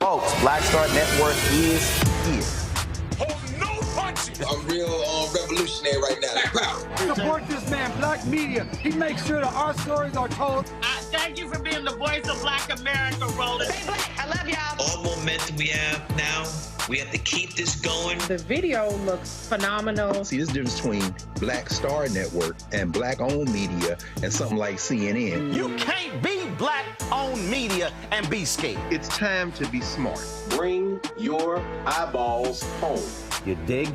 Folks, Black Star Network is here. Hold no punches. I'm real revolutionary right now. Black power. Support this man, Black media. He makes sure that our stories are told. Thank you for being the voice of Black America, Roland. Stay black. I love y'all. All momentum we have now, we have to keep this going. The video looks phenomenal. See, this difference between Black Star Network and Black-owned media and something like CNN. You can't be Black-owned media and be scared. It's time to be smart. Bring your eyeballs home. You dig?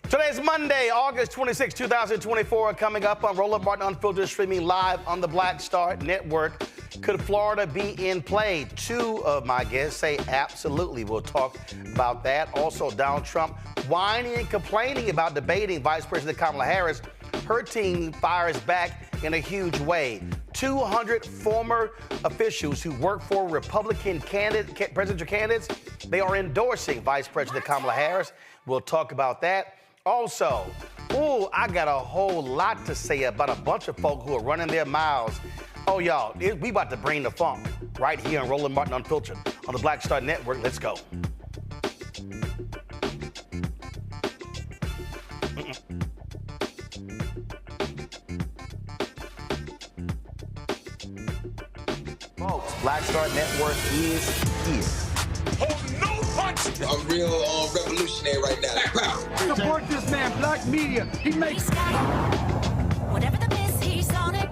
Today's Monday, August 26, 2024, coming up on Roland Martin Unfiltered, streaming live on the Black Star Network. Could Florida be in play? Two of my guests say absolutely. We'll talk about that. Also, Donald Trump whining and complaining about debating Vice President Kamala Harris. Her team fires back in a huge way. 200 former officials who work for Republican presidential candidates, they are endorsing Vice President Kamala Harris. We'll talk about that. Also, I got a whole lot to say about a bunch of folk who are running their mouths. Oh, y'all, we about to bring the funk right here on Roland Martin Unfiltered on the Black Star Network. Let's go. Folks, Black Star Network is here. Hold no punches. I'm real revolutionary right now. Black power. Support this man, black media. He makes... Whatever the piss, he's on it.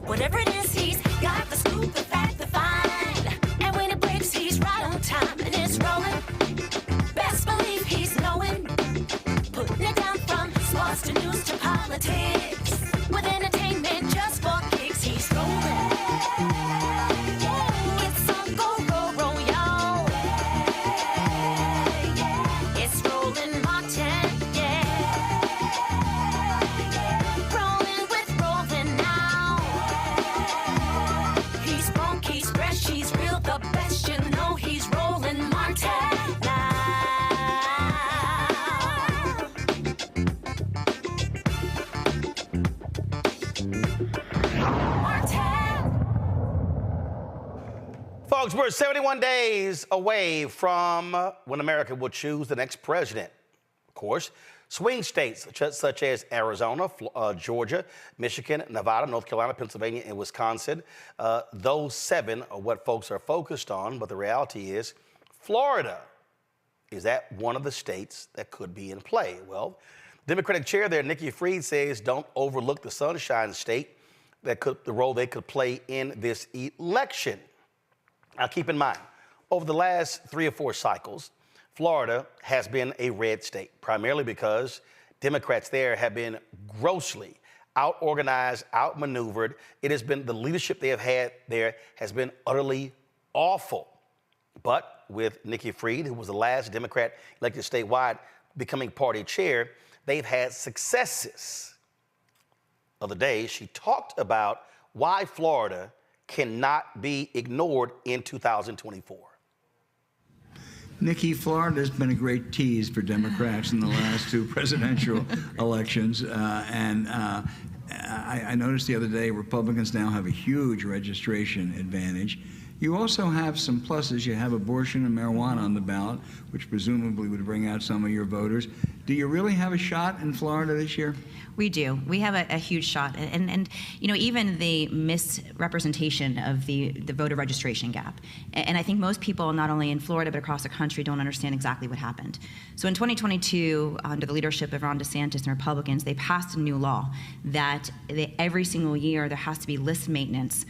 Whatever it is, he's got the scoop, the fact, the find. And when it breaks, he's right on time and it's rolling. Best believe he's knowing. Putting it down from sports to news to politics. With entertainment just for kicks, he's rolling. It's on go, roll, y'all. It's rolling Martin, rolling with rolling now. He's funk, he's fresh, he's real, the best, you know he's rolling Martin now. Folks, we're 71 days away from when America will choose the next president. Of course, swing states such as Arizona, Georgia, Michigan, Nevada, North Carolina, Pennsylvania, and Wisconsin, those 7 are what folks are focused on, but the reality is Florida is that one of the states that could be in play. Well, Democratic chair there, Nikki Fried, says don't overlook the Sunshine State, the role they could play in this election. Now, keep in mind, over the last 3 or 4 cycles, Florida has been a red state, primarily because Democrats there have been grossly out-organized, outmaneuvered. It has been, the leadership they have had there has been utterly awful. But with Nikki Fried, who was the last Democrat elected statewide, becoming party chair, they've had successes. The other day, she talked about why Florida cannot be ignored in 2024. Nikki, Florida's been a great tease for Democrats in the last 2 presidential elections. I noticed the other day Republicans now have a huge registration advantage. You also have some pluses. You have abortion and marijuana on the ballot, which presumably would bring out some of your voters. Do you really have a shot in Florida this year? We do. We have a huge shot. And you know, even the misrepresentation of the voter registration gap. And I think most people, not only in Florida but across the country, don't understand exactly what happened. So in 2022, under the leadership of Ron DeSantis and Republicans, they passed a new law that every single year there has to be list maintenance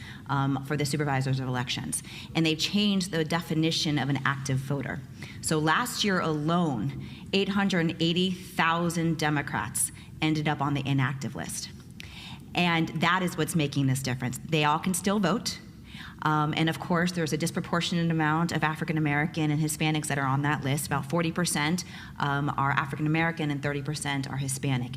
for the supervisors of elections. And they changed the definition of an active voter. So last year alone, 880,000 Democrats ended up on the inactive list. And that is what's making this difference. They all can still vote. And of course, there's a disproportionate amount of African American and Hispanics that are on that list. About 40% are African American and 30% are Hispanic.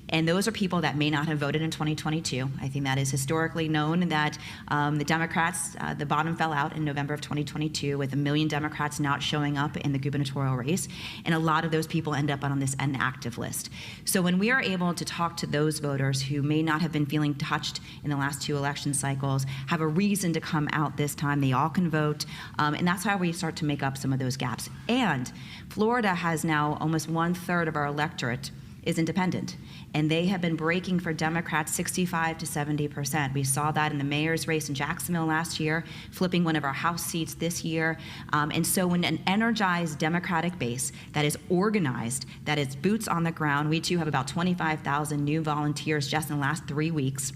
And those are people that may not have voted in 2022. I think that is historically known that the Democrats, the bottom fell out in November of 2022 with 1 million Democrats not showing up in the gubernatorial race. And a lot of those people end up on this inactive list. So when we are able to talk to those voters who may not have been feeling touched in the last 2 election cycles, have a reason to come out this time, they all can vote. And that's how we start to make up some of those gaps. And Florida has now almost 1/3 of our electorate is independent. And they have been breaking for Democrats 65 to 70%. We saw that in the mayor's race in Jacksonville last year, flipping one of our House seats this year. And so when an energized Democratic base that is organized, that is boots on the ground, we too have about 25,000 new volunteers just in the last 3 weeks.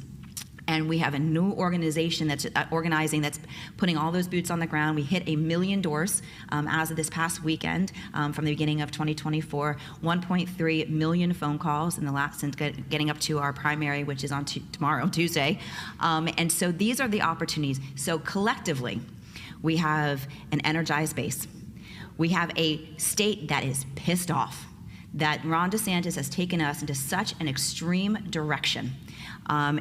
And we have a new organization that's organizing, that's putting all those boots on the ground. We hit 1 million doors as of this past weekend from the beginning of 2024. 1.3 million phone calls in the last, since getting up to our primary, which is on tomorrow, Tuesday. And so these are the opportunities. So collectively, we have an energized base. We have a state that is pissed off that Ron DeSantis has taken us into such an extreme direction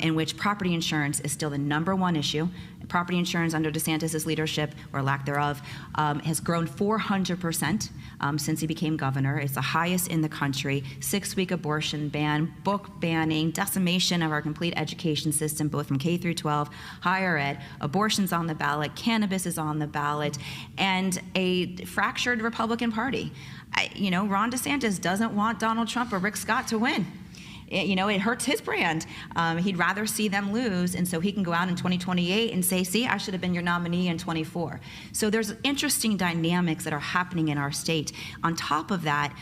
in which property insurance is still the #1 issue. Property insurance under DeSantis' leadership, or lack thereof, has grown 400% since he became governor. It's the highest in the country. 6-week abortion ban, book banning, decimation of our complete education system, both from K through 12, higher ed, abortion's on the ballot, cannabis is on the ballot, and a fractured Republican Party. Ron DeSantis doesn't want Donald Trump or Rick Scott to win. it hurts his brand. He'd rather see them lose, and so he can go out in 2028 and say, see, I should have been your nominee in 24. So there's interesting dynamics that are happening in our state. On top of that,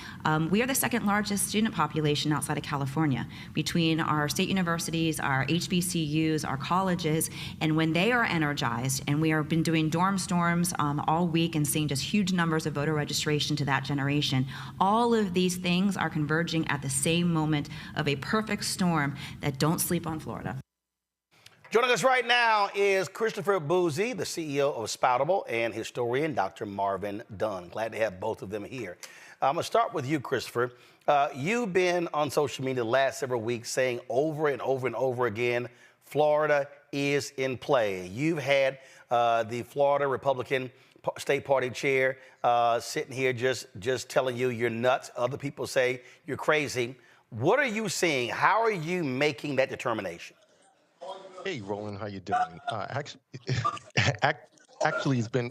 we are the second largest student population outside of California, between our state universities, our HBCUs, our colleges, and when they are energized, and we have been doing dorm storms all week and seeing just huge numbers of voter registration to that generation, all of these things are converging at the same moment of a perfect storm that don't sleep on Florida. Joining us right now is Christopher Bouzy, the CEO of Spoutible, and historian Dr. Marvin Dunn. Glad to have both of them here. I'm going to start with you, Christopher. You've been on social media the last several weeks saying over and over and over again, Florida is in play. You've had the Florida Republican State Party chair sitting here just telling you you're nuts. Other people say you're crazy. What are you seeing? How are you making that determination? Hey, Roland, how you doing? Actually, it's been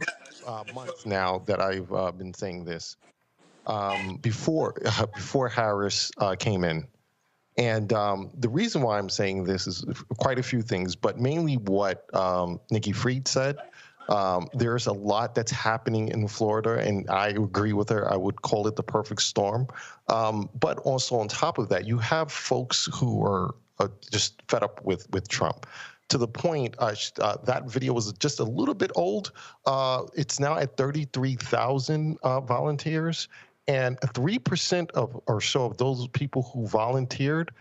months now that I've been saying this. Before Harris came in, and the reason why I'm saying this is quite a few things, but mainly what Nikki Fried said. There's a lot that's happening in Florida, and I agree with her. I would call it the perfect storm. But also on top of that, you have folks who are just fed up with Trump. To the point, that video was just a little bit old. It's now at 33,000 volunteers, and 3% or so of those people who volunteered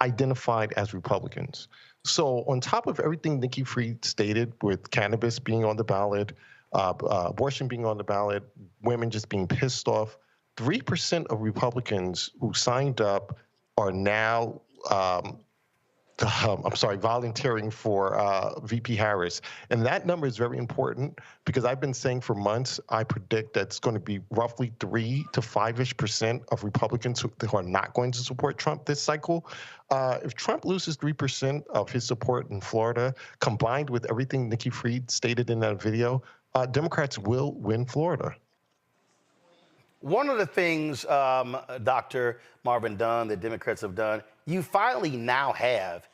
identified as Republicans. So on top of everything Nikki Fried stated, with cannabis being on the ballot, abortion being on the ballot, women just being pissed off, 3% of Republicans who signed up are now volunteering for VP Harris. And that number is very important because I've been saying for months, I predict that it's going to be roughly 3 to 5-ish% of Republicans who are not going to support Trump this cycle. If Trump loses 3% of his support in Florida, combined with everything Nikki Fried stated in that video, Democrats will win Florida. One of the things, Dr. Marvin Dunn, the Democrats have done, you finally now have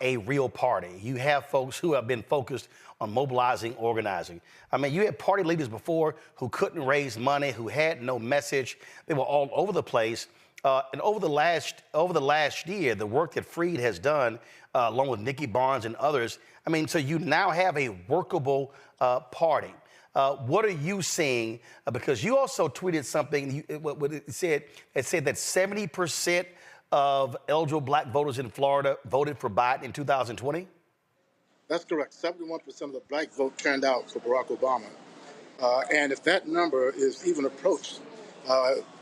a real party. You have folks who have been focused on mobilizing, organizing. I mean, you had party leaders before who couldn't raise money, who had no message. They were all over the place. And over the last year, the work that Fried has done, along with Nikki Barnes and others, I mean, so you now have a workable party. What are you seeing? Because you also tweeted something. It said that 70% of eligible black voters in Florida voted for Biden in 2020. That's correct. 71% of the black vote turned out for Barack Obama. And if that number is even approached,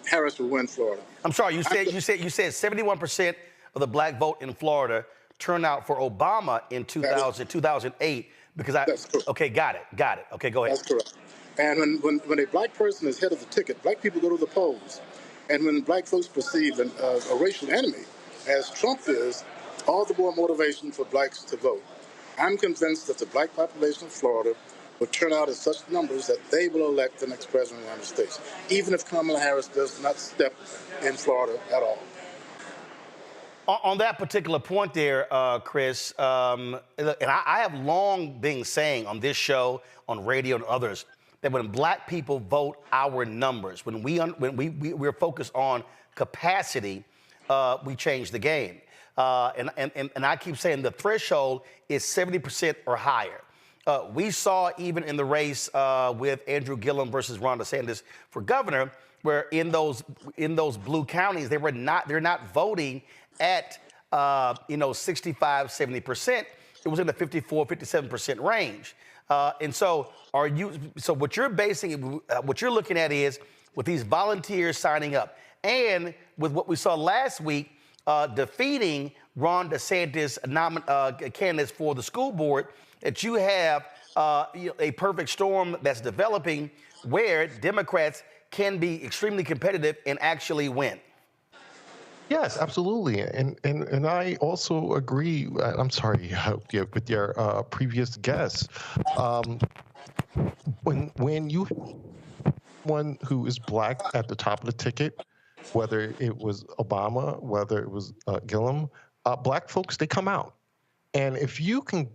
Harris will win Florida. I'm sorry. You said 71% of the black vote in Florida turned out for Obama in 2008. Because okay, got it. Okay, go ahead. That's correct. And when a black person is head of the ticket, black people go to the polls. And when black folks perceive a racial enemy, as Trump is, all the more motivation for blacks to vote. I'm convinced that the black population of Florida will turn out in such numbers that they will elect the next president of the United States, even if Kamala Harris does not step in Florida at all. On that particular point there, Chris, and I have long been saying on this show, on radio and others, that when black people vote our numbers, when we're focused on capacity, we change the game. And I keep saying the threshold is 70% or higher. We saw even in the race with Andrew Gillum versus Ron DeSantis for governor, where in those blue counties they're not voting at 65, 70%. It was in the 54, 57% range. And so what you're looking at is with these volunteers signing up and with what we saw last week, defeating Ron DeSantis candidates for the school board, that you have a perfect storm that's developing where Democrats can be extremely competitive and actually win. Yes, absolutely. And I also agree, I'm sorry, with your previous guest. When you one who is black at the top of the ticket, whether it was Obama, whether it was Gillum, black folks, they come out. And if you can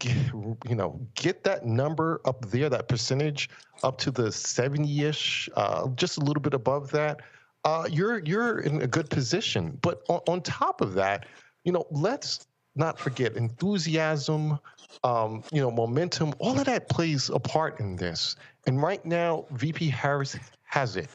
get that number up there, that percentage up to the 70-ish, just a little bit above that, you're in a good position. But on top of that, let's not forget enthusiasm, momentum, all of that plays a part in this. And right now, VP Harris has it.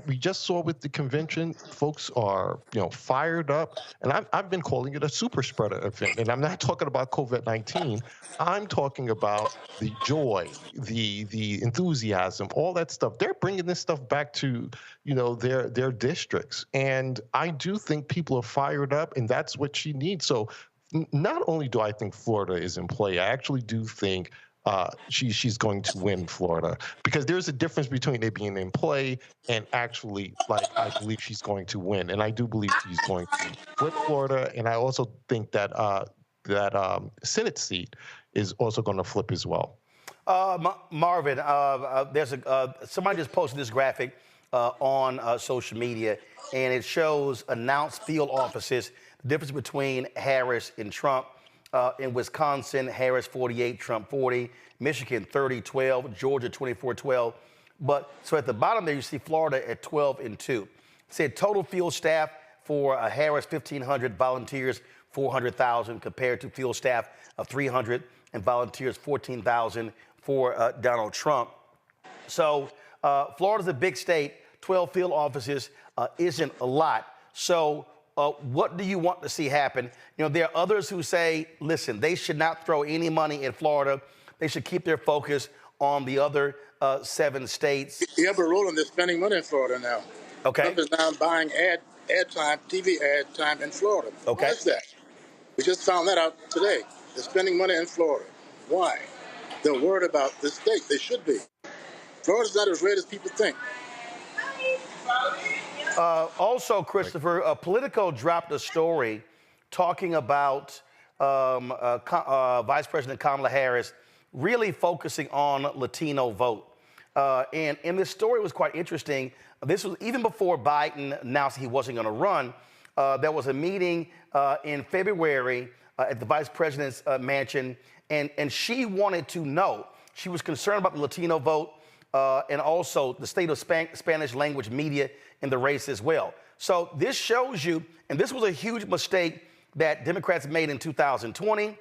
We just saw with the convention, folks are, fired up, and I've been calling it a super spreader event. And I'm not talking about COVID-19. I'm talking about the joy, the enthusiasm, all that stuff. They're bringing this stuff back to, their districts, and I do think people are fired up, and that's what she needs. So, not only do I think Florida is in play, I actually do think she's going to win Florida, because there's a difference between it being in play and actually, I believe she's going to win, and I do believe she's going to flip Florida, and I also think that that Senate seat is also going to flip as well. Marvin, there's somebody just posted this graphic on social media, and it shows announced field offices, the difference between Harris and Trump. In Wisconsin, Harris 48, Trump 40, Michigan 30-12, Georgia 24-12. But so at the bottom there, you see Florida at 12-2. It said total field staff for Harris 1,500, volunteers 400,000, compared to field staff of 300 and volunteers 14,000 for Donald Trump. So Florida's a big state. 12 field offices isn't a lot. So what do you want to see happen? There are others who say, listen, they should not throw any money in Florida. They should keep their focus on the other 7 states. Yeah, but Roland, they're spending money in Florida now. Okay. Trump is now buying ad time, TV ad time in Florida. Okay. Why is that? We just found that out today. They're spending money in Florida. Why? They're worried about this state. They should be. Florida's not as red as people think. Also, Christopher, Politico dropped a story talking about Vice President Kamala Harris really focusing on Latino vote. And this story was quite interesting. This was even before Biden announced he wasn't going to run. There was a meeting in February at the Vice President's mansion, and she wanted to know. She was concerned about the Latino vote and also the state of Spanish language media in the race as well. So this shows you, and this was a huge mistake that Democrats made in 2020,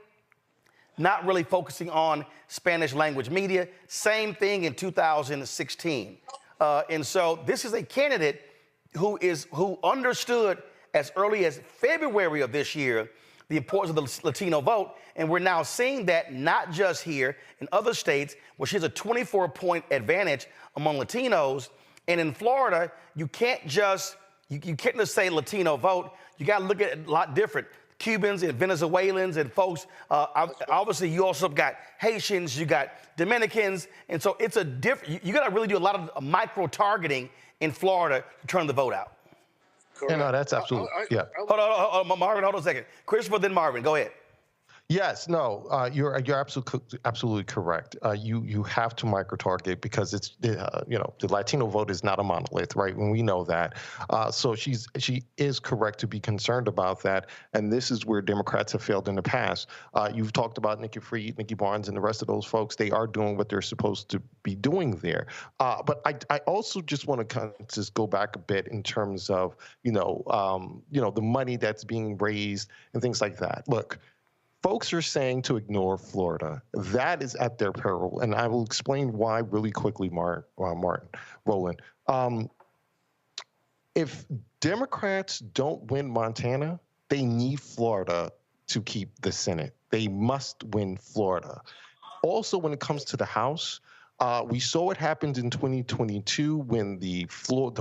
not really focusing on Spanish language media. Same thing in 2016. And so this is a candidate who understood as early as February of this year the importance of the Latino vote. And we're now seeing that not just here, in other states, where she has a 24-point advantage among Latinos. And in Florida, you can't just say Latino vote. You got to look at it a lot different. Cubans and Venezuelans and folks. Obviously, you also got Haitians, you got Dominicans. And so it's a different, you got to really do a lot of micro-targeting in Florida to turn the vote out. Yeah, no, that's absolutely, yeah. Hold on, Marvin, hold on a second. Christopher, then Marvin, go ahead. Yes, no, you're absolutely correct. You have to micro-target because it's the Latino vote is not a monolith, right? And we know that. So she is correct to be concerned about that. And this is where Democrats have failed in the past. You've talked about Nikki Fried, Nikki Barnes, and the rest of those folks. They are doing what they're supposed to be doing there. But I also just want to kind of just go back a bit in terms of the money that's being raised and things like that. Look. Folks are saying to ignore Florida. That is at their peril, and I will explain why really quickly, Roland. If Democrats don't win Montana, they need Florida to keep the Senate. They must win Florida. Also, when it comes to the House, we saw what happened in 2022 when the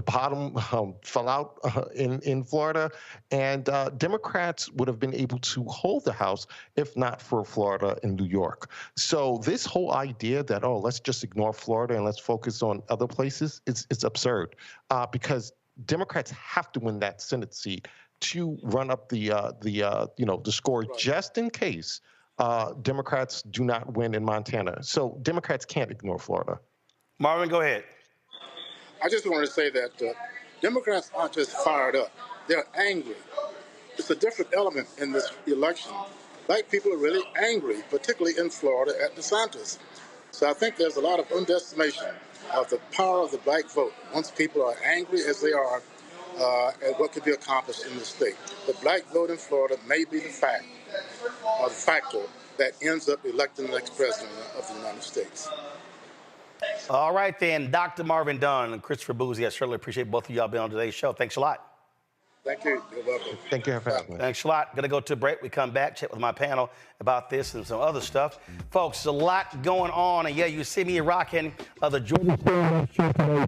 bottom fell out in Florida, and Democrats would have been able to hold the House if not for Florida and New York. So this whole idea that, let's just ignore Florida and let's focus on other places, it's absurd because Democrats have to win that Senate seat to run up the score just in case Democrats do not win in Montana. So Democrats can't ignore Florida. Marvin, go ahead. I just want to say that Democrats aren't just fired up, they're angry. It's a different element in this election. Black people are really angry, particularly in Florida at DeSantis. So I think there's a lot of underestimation of the power of the black vote once people are angry as they are at what could be accomplished in the state. The black vote in Florida may be the fact or the factor that ends up electing the next president of the United States. All right, then, Dr. Marvin Dunn and Christopher Bouzy, I certainly appreciate both of y'all being on today's show. Thanks a lot. Thank you. You're welcome. Thank you for having me. Thanks a lot. Going to go to a break. We come back, chat with my panel about this and some other stuff. Folks, there's a lot going on. And yeah, you see me rocking the Georgia stand-up shirt today.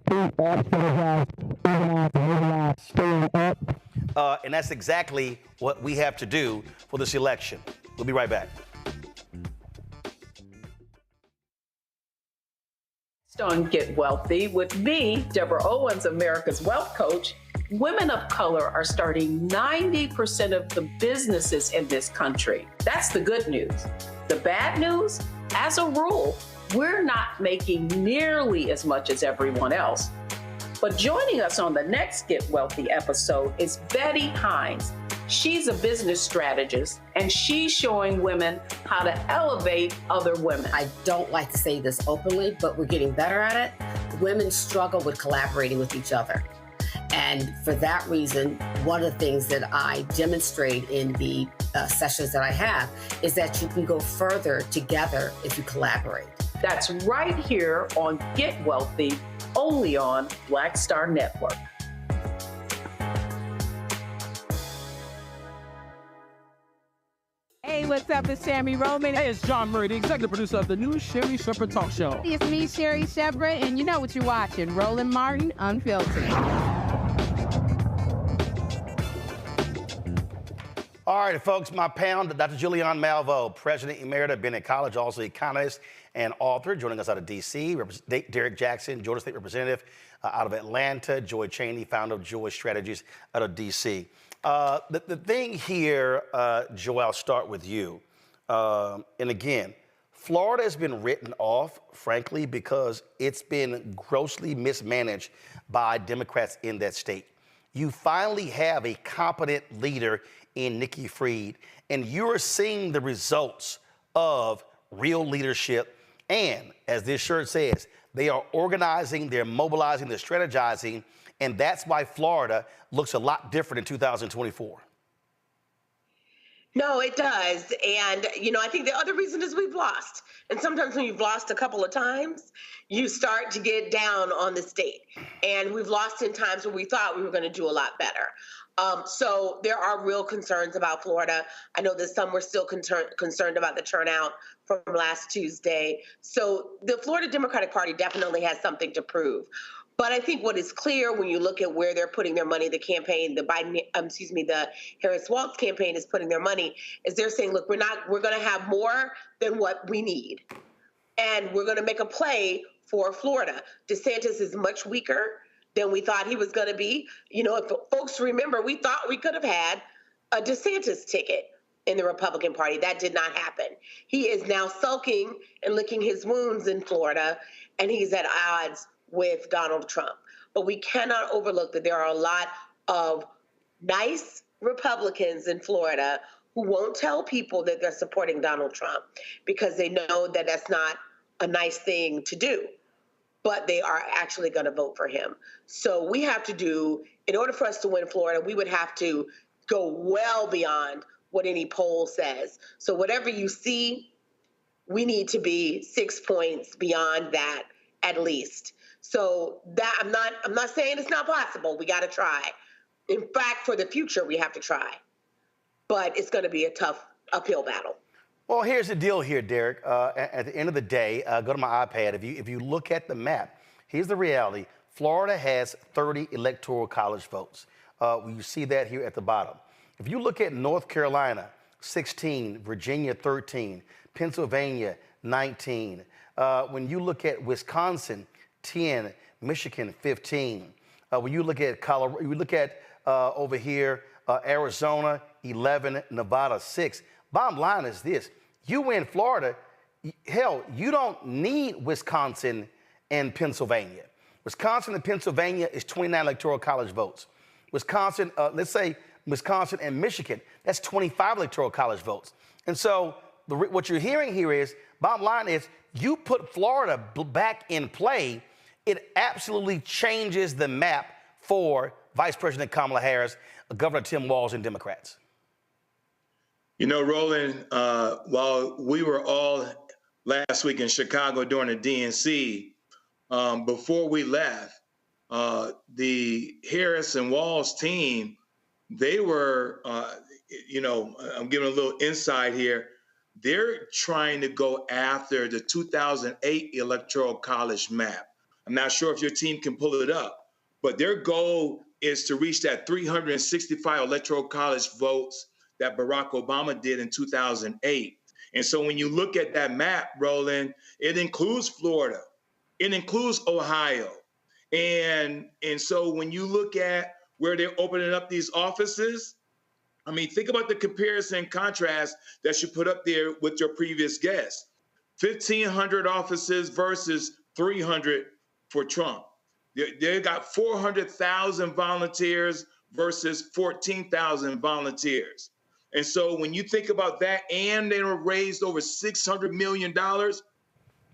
And that's exactly what we have to do for this election. We'll be right back. On Get Wealthy with me, Deborah Owens, America's Wealth Coach. Women of color are starting 90% of the businesses in this country. That's the good news. The bad news, as a rule, we're not making nearly as much as everyone else. But joining us on the next Get Wealthy episode is Betty Hines. She's a business strategist, and she's showing women how to elevate other women. I don't like to say this openly, but we're getting better at it. Women struggle with collaborating with each other. And for that reason, one of the things that I demonstrate in the sessions that I have is that you can go further together if you collaborate. That's right here on Get Wealthy, only on Black Star Network. Hey, what's up? It's Sammy Roman. Hey, it's John Murray, the executive producer of the new Sherry Shepherd Talk Show. It's me, Sherry Shepherd, and you know what you're watching, Roland Martin Unfiltered. All right, folks, my panel, Dr. Julianne Malveaux, President Emerita of Bennett College, also economist and author, joining us out of D.C. Derek Jackson, Georgia State Representative out of Atlanta. Joy Cheney, founder of Joy Strategies out of D.C. The thing here, Joe, I'll start with you. And again, Florida has been written off, frankly, because it's been grossly mismanaged by Democrats in that state. You finally have a competent leader in Nikki Fried, and you're seeing the results of real leadership. And as this shirt says, they are organizing, they're mobilizing, they're strategizing, and that's why Florida looks a lot different in 2024. No, it does. And, I think the other reason is we've lost. And sometimes when you've lost a couple of times, you start to get down on the state. And we've lost in times where we thought we were going to do a lot better. So there are real concerns about Florida. I know that some were still concerned about the turnout from last Tuesday. So the Florida Democratic Party definitely has something to prove. But I think what is clear when you look at where they're putting their money, the campaign, the Harris-Walz campaign is putting their money, is they're saying, look, we're going to have more than what we need. And we're going to make a play for Florida. DeSantis is much weaker than we thought he was going to be. If folks remember, we thought we could have had a DeSantis ticket in the Republican Party. That did not happen. He is now sulking and licking his wounds in Florida, and he's at odds with Donald Trump. But we cannot overlook that there are a lot of nice Republicans in Florida who won't tell people that they're supporting Donald Trump because they know that that's not a nice thing to do. But they are actually going to vote for him. So we have to do, in order for us to win Florida, we would have to go well beyond what any poll says. So whatever you see, we need to be 6 points beyond that at least. So that I'm not saying it's not possible. We got to try. In fact, for the future, we have to try. But it's going to be a tough uphill battle. Well, here's the deal here, Derek. At the end of the day, go to my iPad. If you look at the map, here's the reality. Florida has 30 electoral college votes. You see that here at the bottom. If you look at North Carolina, 16, Virginia, 13, Pennsylvania, 19. When you look at Wisconsin, 10, Michigan, 15. When you look at Colorado, you look at over here, Arizona, 11, Nevada, 6. Bottom line is this. You win Florida, hell, you don't need Wisconsin and Pennsylvania. Wisconsin and Pennsylvania is 29 electoral college votes. Wisconsin, let's say Wisconsin and Michigan, that's 25 electoral college votes. And so what you're hearing here is, bottom line is, you put Florida back in play, it absolutely changes the map for Vice President Kamala Harris, Governor Tim Walz, and Democrats. You know, Roland, while we were all last week in Chicago during the DNC, before we left, the Harris and Walz team, they were, I'm giving a little insight here. They're trying to go after the 2008 Electoral College map. I'm not sure if your team can pull it up, but their goal is to reach that 365 Electoral College votes that Barack Obama did in 2008. And so when you look at that map, Roland, it includes Florida. It includes Ohio. And so when you look at where they're opening up these offices, I mean, think about the comparison and contrast that you put up there with your previous guest. 1,500 offices versus 300 for Trump. They got 400,000 volunteers versus 14,000 volunteers. And so when you think about that, and they were raised over $600 million,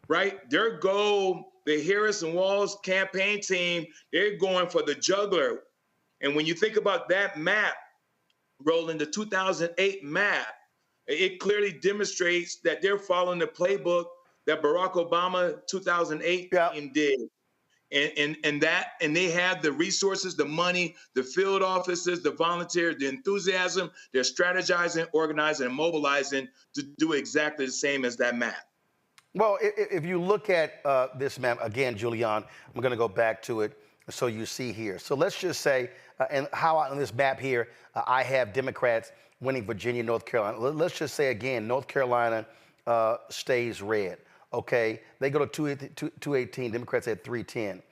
right? Their goal, the Harris and Walz campaign team, they're going for the juggler. And when you think about that map, Roland, the 2008 map, it clearly demonstrates that they're following the playbook that Barack Obama 2008 team did. And they have the resources, the money, the field offices, the volunteers, the enthusiasm. They're strategizing, organizing, and mobilizing to do exactly the same as that map. Well, if you look at this map, again, Julian, I'm going to go back to it so you see here. So let's just say, and how on this map here, I have Democrats winning Virginia, North Carolina. Let's just say, again, North Carolina stays red. Okay, they go to 218, Democrats at 310.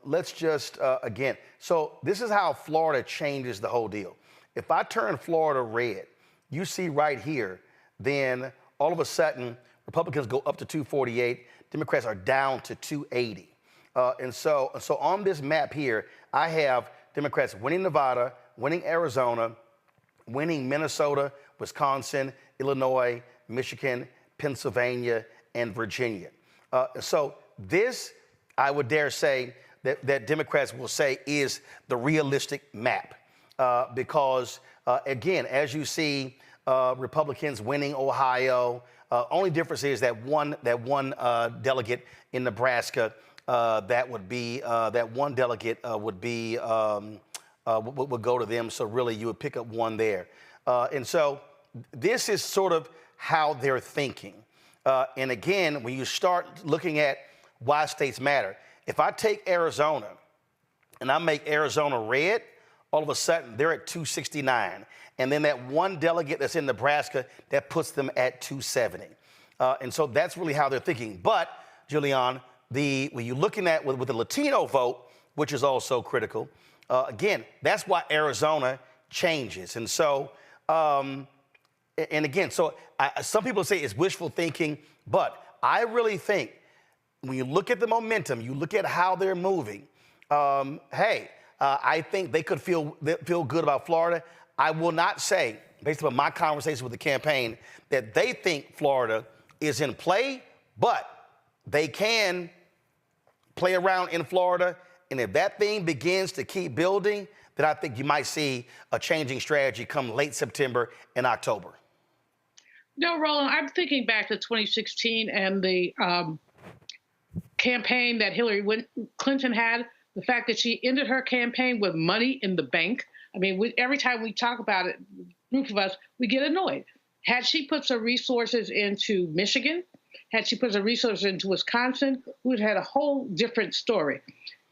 Let's just, again, so this is how Florida changes the whole deal. If I turn Florida red, you see right here, then all of a sudden, Republicans go up to 248, Democrats are down to 280. And so on this map here, I have Democrats winning Nevada, winning Arizona, winning Minnesota, Wisconsin, Illinois, Michigan, Pennsylvania, and Virginia. So this, I would dare say, that Democrats will say is the realistic map. Because, again, as you see, Republicans winning Ohio, only difference is that one delegate in Nebraska, that one delegate would go to them. So really, you would pick up one there. And so this is sort of how they're thinking. And again, when you start looking at why states matter, if I take Arizona and I make Arizona red, all of a sudden they're at 269. And then that one delegate that's in Nebraska, that puts them at 270. And so that's really how they're thinking. But, Julian, when you're looking at with the Latino vote, which is also critical, again, that's why Arizona changes. And so, and again, so some people say it's wishful thinking, but I really think when you look at the momentum, you look at how they're moving, I think they could feel good about Florida. I will not say, based on my conversation with the campaign, that they think Florida is in play, but they can play around in Florida. And if that thing begins to keep building, then I think you might see a changing strategy come late September and October. No, Roland, I'm thinking back to 2016 and the campaign that Hillary Clinton had, the fact that she ended her campaign with money in the bank. I mean, every time we talk about it, group of us, we get annoyed. Had she put some resources into Michigan, had she put some resources into Wisconsin, we would have had a whole different story.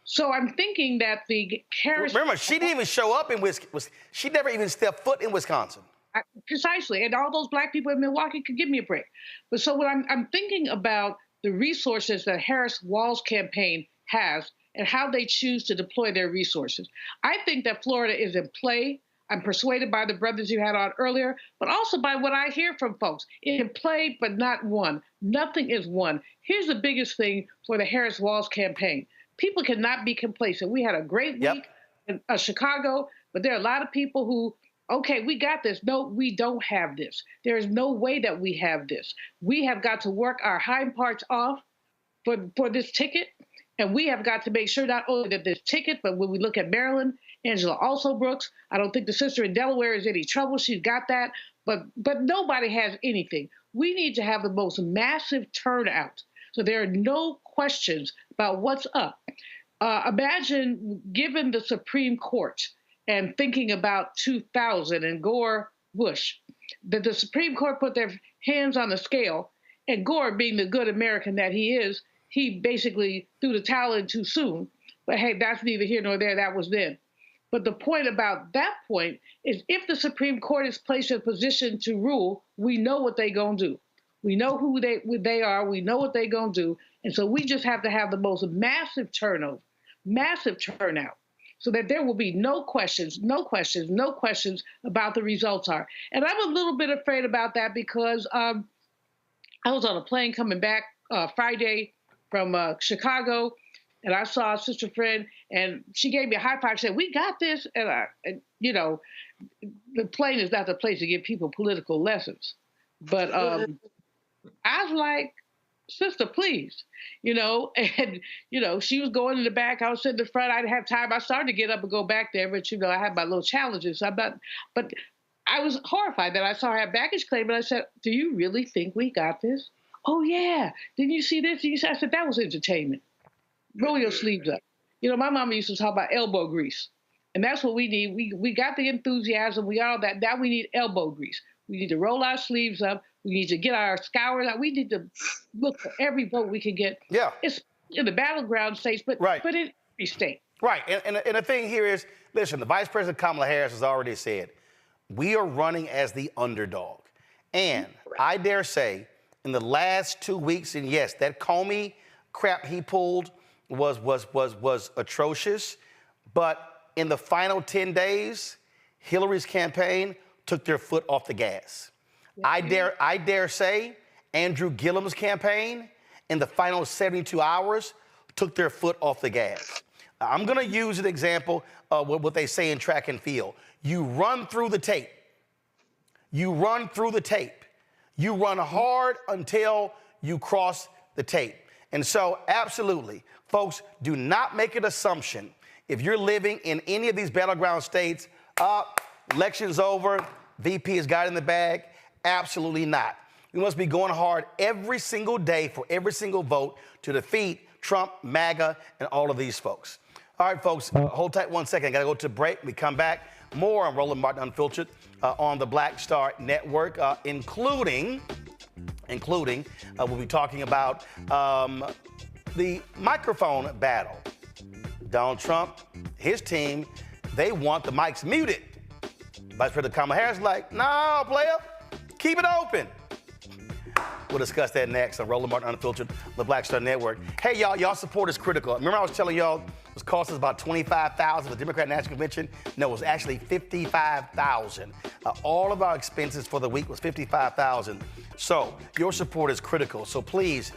So I'm thinking that the Harris... Remember, she didn't even show up in Wisconsin. She never even stepped foot in Wisconsin. Precisely. And all those black people in Milwaukee could give me a break. But so what I'm thinking about the resources that Harris-Walz campaign has and how they choose to deploy their resources. I think that Florida is in play. I'm persuaded by the brothers you had on earlier, but also by what I hear from folks. In play, but not won. Nothing is won. Here's the biggest thing for the Harris-Walz campaign. people cannot be complacent. We had a great week in Chicago, but there are a lot of people who, okay, we got this. No, we don't have this. There is no way that we have this. We have got to work our hind parts off for this ticket, and we have got to make sure not only that this ticket, but when we look at Maryland, Angela also Brooks, I don't think the sister in Delaware is any trouble. She's got that, but nobody has anything. We need to have the most massive turnout so there are no questions about what's up. Imagine given the Supreme Court and thinking about 2000 and Gore Bush, that the Supreme Court put their hands on the scale, and Gore, being the good American that he is, he basically threw the towel in too soon. But hey, that's neither here nor there. That was then. But the point about that point is if the Supreme Court is placed in a position to rule, we know what they're going to do. We know who they are. We know what they're going to do. And so we just have to have the most massive turnout, so that there will be no questions about the results are. And I'm a little bit afraid about that because I was on a plane coming back Friday from Chicago, and I saw a sister friend, and she gave me a high five. She said, "We got this." And you know, the plane is not the place to give people political lessons. But I was like, "Sister, please," you know. And you know, she was going in the back. I was sitting in the front. I didn't have time. I started to get up and go back there, but you know, I had my little challenges. So but I was horrified that I saw her have baggage claim, and I said, "Do you really think we got this?" "Oh yeah. Didn't you see this?" I said, "That was entertainment. Roll your sleeves up." You know, my mama used to talk about elbow grease, and that's what we need. We got the enthusiasm, we all that. Now we need elbow grease. We need to roll our sleeves up. We need to get our scours out. We need to look for every vote we can get. Yeah. It's in the battleground states, but in every state. Right. And the thing here is, listen, the Vice President Kamala Harris has already said, we are running as the underdog. And I dare say, in the last 2 weeks, and yes, that Comey crap he pulled was atrocious, but in the final 10 days, Hillary's campaign took their foot off the gas. I dare say Andrew Gillum's campaign in the final 72 hours took their foot off the gas. I'm going to use an example of what they say in track and field. You run through the tape. You run through the tape. You run hard until you cross the tape. And so, absolutely, folks, do not make an assumption. If you're living in any of these battleground states, election's over, VP has got in the bag. Absolutely not. We must be going hard every single day for every single vote to defeat Trump, MAGA, and all of these folks. All right, folks, hold tight 1 second. I got to go to break. We come back. More on Roland Martin Unfiltered on the Black Star Network, including we'll be talking about the microphone battle. Donald Trump, his team, they want the mics muted. Vice President Kamala Harris like, no, player, keep it open. We'll discuss that next on Roland Martin Unfiltered, the Black Star Network. Hey, y'all support is critical. Remember I was telling y'all it was cost us about $25,000 for the Democrat National Convention? No, it was actually $55,000. All of our expenses for the week was $55,000. So your support is critical. So please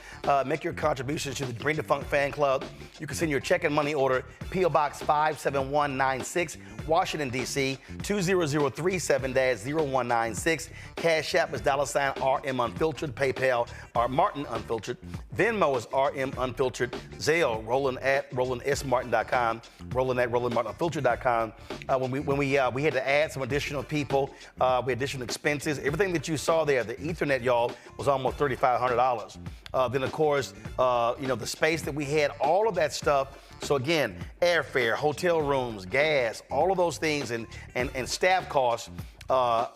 make your contributions to the Bring the Funk Fan Club. You can send your check and money order, P.O. Box 57196, Washington, D.C., 20037-0196. Cash App is $RM Unfiltered. PayPal, R. Martin Unfiltered. Venmo is RM Unfiltered. Zelle, Roland at RolandSMartin.com. Roland at RolandMartinUnfiltered.com. When we had to add some additional people, we had additional expenses. Everything that you saw there, the Ethernet, y'all, was almost $3,500. Then, of course, the space that we had, all of that stuff. So again, airfare, hotel rooms, gas, all of those things, and staff costs,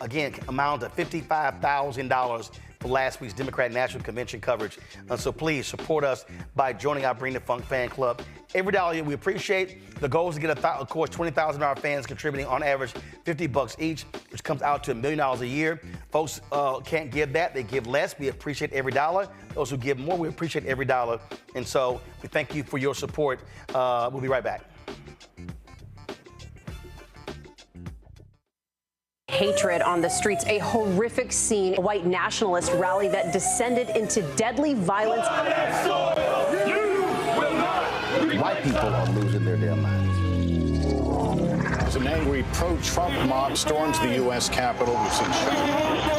again, amount to $55,000 for last week's Democrat National Convention coverage. So please support us by joining our Bring the Funk fan club. Every dollar we appreciate. The goal is to get, of course, 20,000 of our fans contributing on average $50 each, which comes out to $1 million a year. Folks can't give that. They give less. We appreciate every dollar. Those who give more, we appreciate every dollar. And so we thank you for your support. We'll be right back. Hatred on the streets, a horrific scene, a white nationalist rally that descended into deadly violence. white people are losing their damn minds. As an angry pro-Trump mob storms the U.S. Capitol,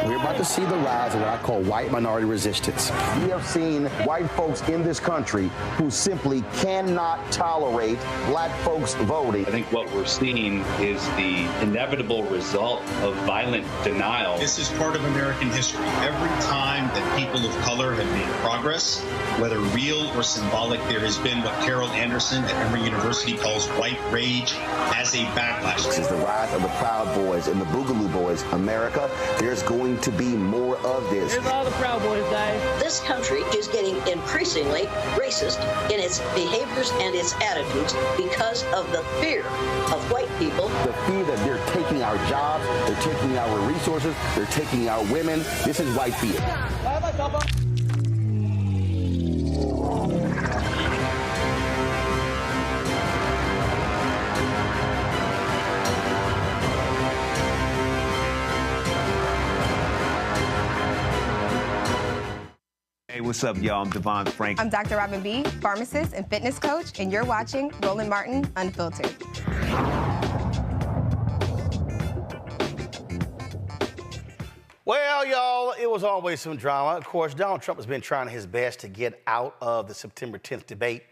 we're about to see the rise of what I call white minority resistance. We have seen white folks in this country who simply cannot tolerate black folks voting. I think what we're seeing is the inevitable result of violent denial. This is part of American history. Every time that people of color have made progress, whether real or symbolic, there has been what Carol Anderson at Emory University calls white rage as a backlash. This is the rise of the Proud Boys and the Boogaloo Boys. America, there's going to be more of this. Here's all the Proud Boys, guys. This country is getting increasingly racist in its behaviors and its attitudes because of the fear of white people. The fear that they're taking our jobs, they're taking our resources, they're taking our women. This is white fear. Hey, what's up, y'all? I'm Devon Frank. I'm Dr. Robin B., pharmacist and fitness coach, and you're watching Roland Martin Unfiltered. Well, y'all, it was always some drama. Of course, Donald Trump has been trying his best to get out of the September 10th debate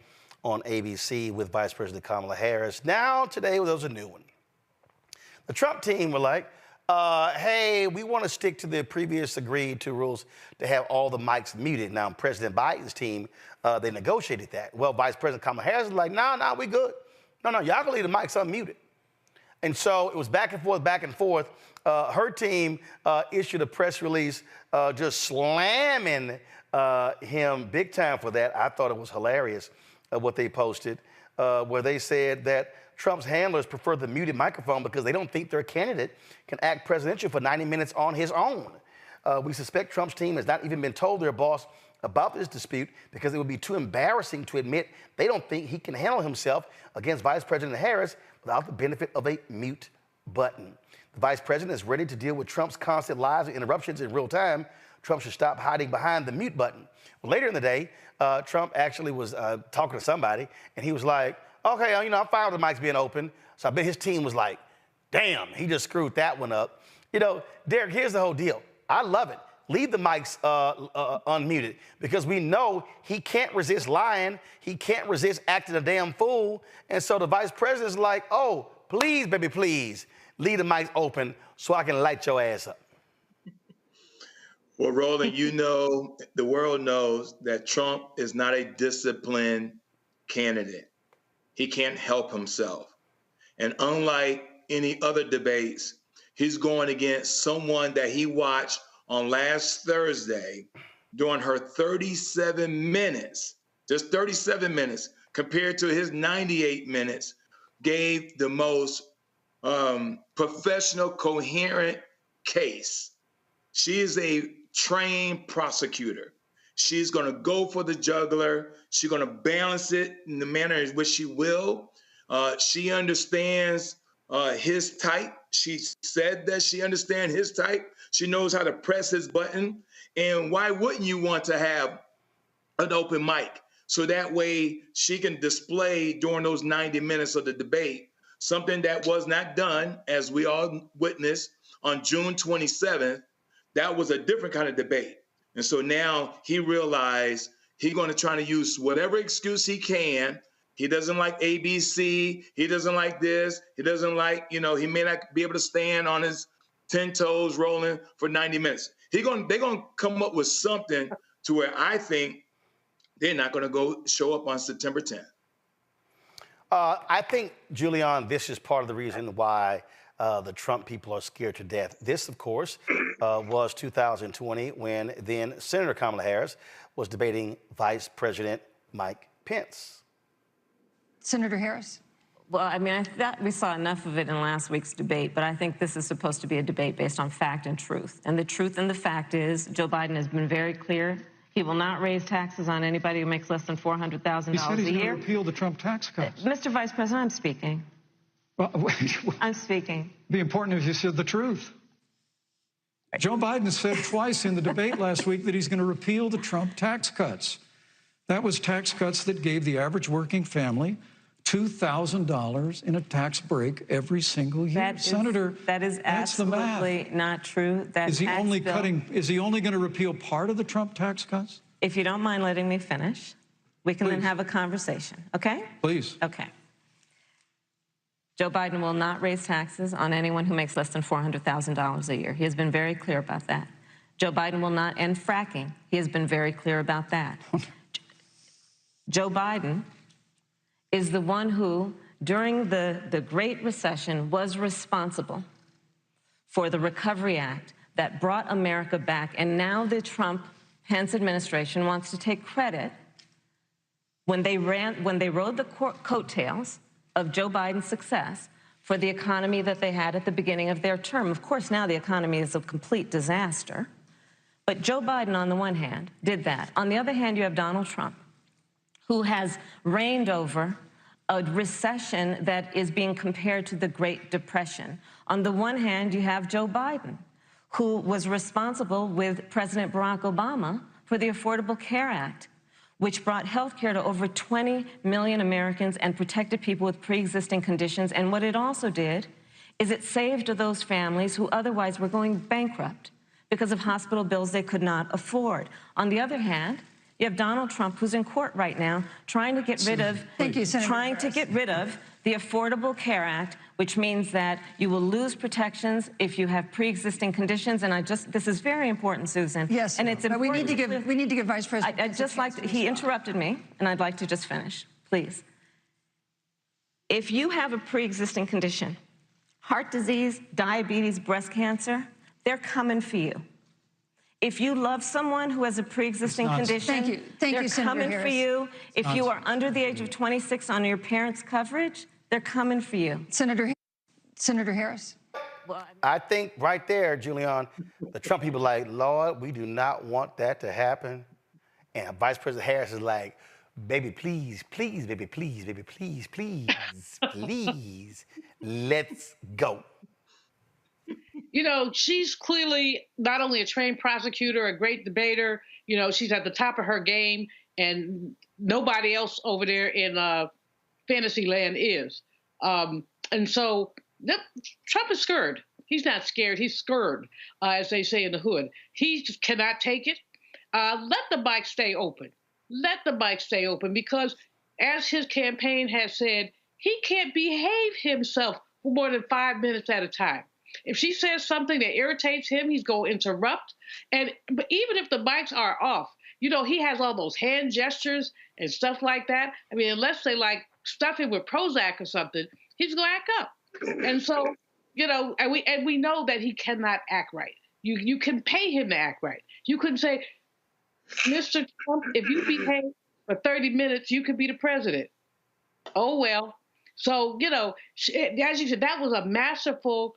on ABC with Vice President Kamala Harris. Now, today, there was a new one. The Trump team were like, hey, we want to stick to the previous agreed to rules to have all the mics muted. Now, President Biden's team, they negotiated that. Well, Vice President Kamala Harris was like, nah, we good. No, y'all can leave the mics unmuted. And so it was back and forth. Her team issued a press release just slamming him big time for that. I thought it was hilarious what they posted, where they said that Trump's handlers prefer the muted microphone because they don't think their candidate can act presidential for 90 minutes on his own. We suspect Trump's team has not even been told their boss about this dispute because it would be too embarrassing to admit they don't think he can handle himself against Vice President Harris without the benefit of a mute button. The Vice President is ready to deal with Trump's constant lies and interruptions in real time. Trump should stop hiding behind the mute button. Well, later in the day, Trump actually was talking to somebody, and he was like, okay, I'm fine with the mics being open. So I bet his team was like, damn, he just screwed that one up. Derek, here's the whole deal. I love it. Leave the mics unmuted because we know he can't resist lying. He can't resist acting a damn fool. And so the Vice President's like, oh, please, baby, please, leave the mics open so I can light your ass up. Well, Roland, the world knows that Trump is not a disciplined candidate. He can't help himself. And unlike any other debates, he's going against someone that he watched on last Thursday during her 37 minutes, just 37 minutes compared to his 98 minutes, gave the most professional, coherent case. She is a trained prosecutor. She's going to go for the jugular. She's going to balance it in the manner in which she will. She understands his type. She said that she understands his type. She knows how to press his button. And why wouldn't you want to have an open mic? So that way she can display during those 90 minutes of the debate something that was not done, as we all witnessed on June 27th. That was a different kind of debate. And so now he realized he's going to try to use whatever excuse he can. He doesn't like ABC. He doesn't like this. He doesn't like, he may not be able to stand on his 10 toes rolling for 90 minutes. They're going to come up with something to where I think they're not going to go show up on September 10th. I think, Julian, this is part of the reason why the Trump people are scared to death. This, of course, was 2020 when then Senator Kamala Harris was debating Vice President Mike Pence. Senator Harris? Well, I mean, I thought we saw enough of it in last week's debate, but I think this is supposed to be a debate based on fact and truth. And the truth and the fact is Joe Biden has been very clear. He will not raise taxes on anybody who makes less than $400,000 a year. He said he's going to repeal the Trump tax cuts. Mr. Vice President, I'm speaking. Well, I'm speaking. It'd be important if you said the truth. Joe Biden said twice in the debate last week that he's going to repeal the Trump tax cuts. That was tax cuts that gave the average working family $2,000 in a tax break every single year. Senator, that is that's the math. absolutely not true. That Is he tax only bill, cutting? Is he only going to repeal part of the Trump tax cuts? If you don't mind letting me finish, we can then have a conversation, okay? Please. Okay. Joe Biden will not raise taxes on anyone who makes less than $400,000 a year. He has been very clear about that. Joe Biden will not end fracking. He has been very clear about that. Joe Biden is the one who, during the Great Recession, was responsible for the Recovery Act that brought America back. And now the Trump-Pence administration wants to take credit when they rode the coattails of Joe Biden's success for the economy that they had at the beginning of their term. Of course, now the economy is a complete disaster. But Joe Biden, on the one hand, did that. On the other hand, you have Donald Trump, who has reigned over a recession that is being compared to the Great Depression. On the one hand, you have Joe Biden, who was responsible with President Barack Obama for the Affordable Care Act, which brought health care to over 20 million Americans and protected people with pre-existing conditions. And what it also did is it saved those families who otherwise were going bankrupt because of hospital bills they could not afford. On the other hand, you have Donald Trump, who's in court right now, trying to get rid of the Affordable Care Act, which means that you will lose protections if you have pre-existing conditions. And this is very important, Susan. Yes, and it's important. We need to give Vice President. I'd just like to, he interrupted me, and I'd like to just finish, please. If you have a pre-existing condition, heart disease, diabetes, breast cancer, they're coming for you. If you love someone who has a pre-existing condition, they're coming for you. If you are under the age of 26 on your parents' coverage, they're coming for you. Senator Harris. Well, I think right there, Julian, the Trump people are like, Lord, we do not want that to happen. And Vice President Harris is like, baby, please, please, baby, please, baby, please, please, please, let's go. You know, she's clearly not only a trained prosecutor, a great debater, you know, she's at the top of her game, and nobody else over there in fantasy land is. And so Trump is scared. He's not scared, he's scared, as they say in the hood. He just cannot take it. Let the bike stay open. Let the bike stay open, because as his campaign has said, he can't behave himself for more than 5 minutes at a time. If she says something that irritates him, he's going to interrupt. But even if the mics are off, you know, he has all those hand gestures and stuff like that. I mean, unless they like stuff him with Prozac or something, he's going to act up. And so, you know, and we know that he cannot act right. You can pay him to act right. You can say, Mr. Trump, if you behave for 30 minutes, you could be the president. Oh, well. So, you know, as you said, that was a masterful.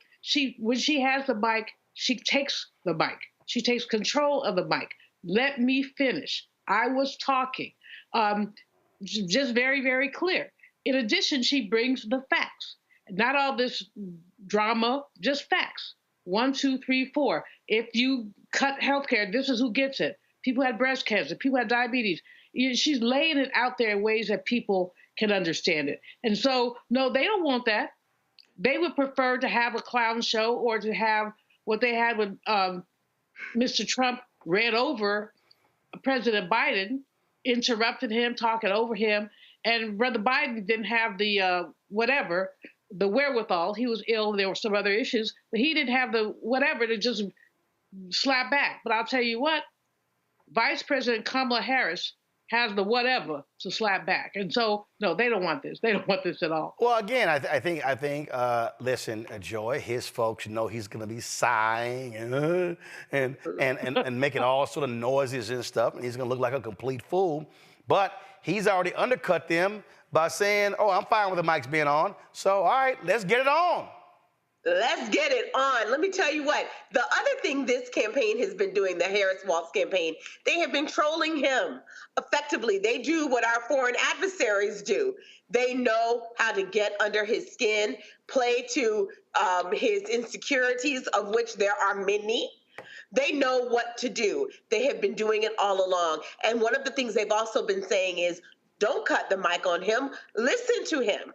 When she has the mic, she takes the mic. She takes control of the mic. Let me finish. I was talking. Just very, very clear. In addition, she brings the facts. Not all this drama, just facts. 1, 2, 3, 4. If you cut healthcare, this is who gets it. People had breast cancer. People had diabetes. She's laying it out there in ways that people can understand it. And so, no, they don't want that. They would prefer to have a clown show, or to have what they had when Mr. Trump ran over President Biden, interrupted him, talking over him. And Brother Biden didn't have the the wherewithal. He was ill. There were some other issues, but he didn't have the whatever to just slap back. But I'll tell you what, Vice President Kamala Harris has the whatever to slap back. And so, no, they don't want this. They don't want this at all. Well, again, I think, listen, Joy, his folks know he's going to be sighing and making all sort of noises and stuff, and he's going to look like a complete fool. But he's already undercut them by saying, oh, I'm fine with the mics being on. So, all right, let's get it on. Let's get it on. Let me tell you what, the other thing this campaign has been doing, the Harris-Walz campaign, they have been trolling him effectively. They do what our foreign adversaries do. They know how to get under his skin, play to his insecurities, of which there are many. They know what to do. They have been doing it all along. And one of the things they've also been saying is, don't cut the mic on him. Listen to him.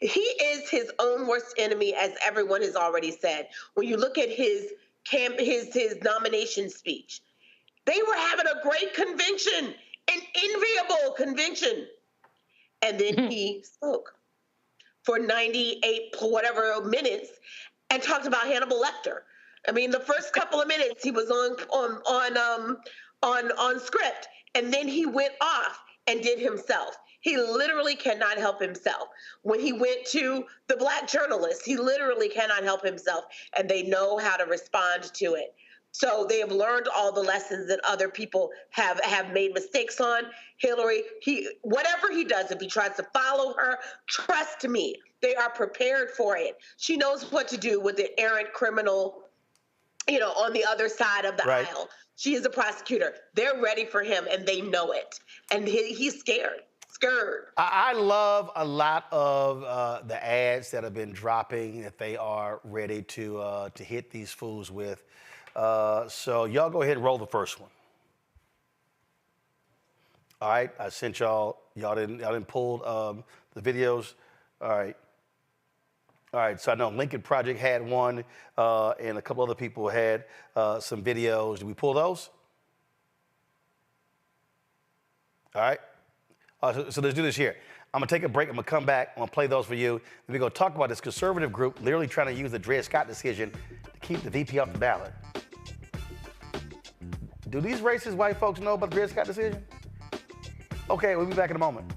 He is his own worst enemy, as everyone has already said. When you look at his nomination speech, they were having a great convention, an enviable convention. And then he spoke for 98 whatever minutes and talked about Hannibal Lecter. I mean, the first couple of minutes he was on script, and then he went off and did himself. He literally cannot help himself. When he went to the Black journalist, he literally cannot help himself, and they know how to respond to it. So they have learned all the lessons that other people have made mistakes on. Hillary, whatever he does, if he tries to follow her, trust me, they are prepared for it. She knows what to do with the errant criminal, on the other side of the aisle. She is a prosecutor. They're ready for him, and they know it. And he's scared. I love a lot of the ads that have been dropping that they are ready to hit these fools with. So y'all go ahead and roll the first one. All right, I sent y'all didn't pull the videos. All right, so I know Lincoln Project had one, and a couple other people had some videos. Did we pull those? All right. So let's do this here. I'm going to take a break. I'm going to come back. I'm going to play those for you. Then we're going to talk about this conservative group literally trying to use the Dred Scott decision to keep the VP off the ballot. Do these racist white folks know about the Dred Scott decision? Okay, we'll be back in a moment.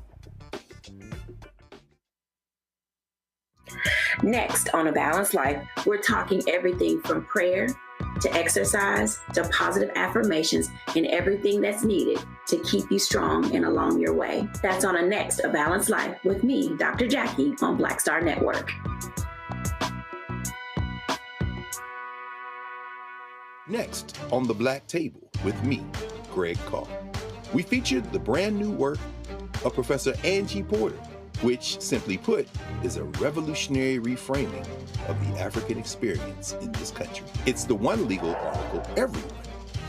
Next on A Balanced Life, we're talking everything from prayer to exercise to positive affirmations and everything that's needed to keep you strong and along your way. That's on a next A Balanced Life with me, Dr. Jackie, on Black Star Network. Next on The Black Table with me, Greg Carr. We featured the brand new work of Professor Angie Porter, which, simply put, is a revolutionary reframing of the African experience in this country. It's the one legal article everyone,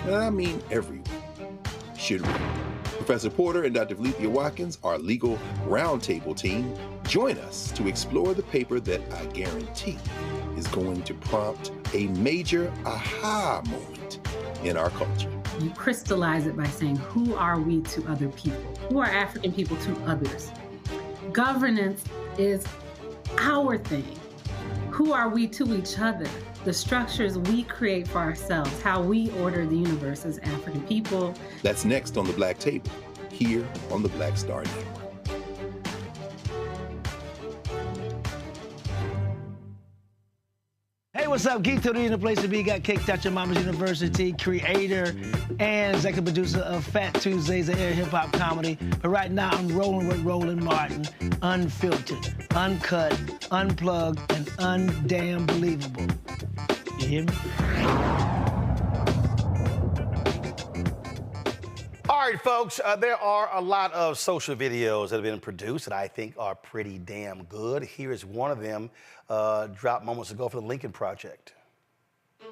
and I mean everyone, should read. Professor Porter and Dr. Valencia Watkins, our legal roundtable team, join us to explore the paper that I guarantee is going to prompt a major aha moment in our culture. You crystallize it by saying, who are we to other people? Who are African people to others? Governance is our thing. Who are we to each other? The structures we create for ourselves, how we order the universe as African people. That's next on The Black Table, here on the Black Star Network. Hey, what's up? Geek Tutor in the place to be. Got kicked out your mama's university, creator and executive producer of Fat Tuesdays, an air hip-hop comedy. But right now, I'm rolling with Roland Martin, unfiltered, uncut, unplugged, and undamn believable. You hear me? All right, folks, there are a lot of social videos that have been produced that I think are pretty damn good. Here is one of them dropped moments ago for the Lincoln Project.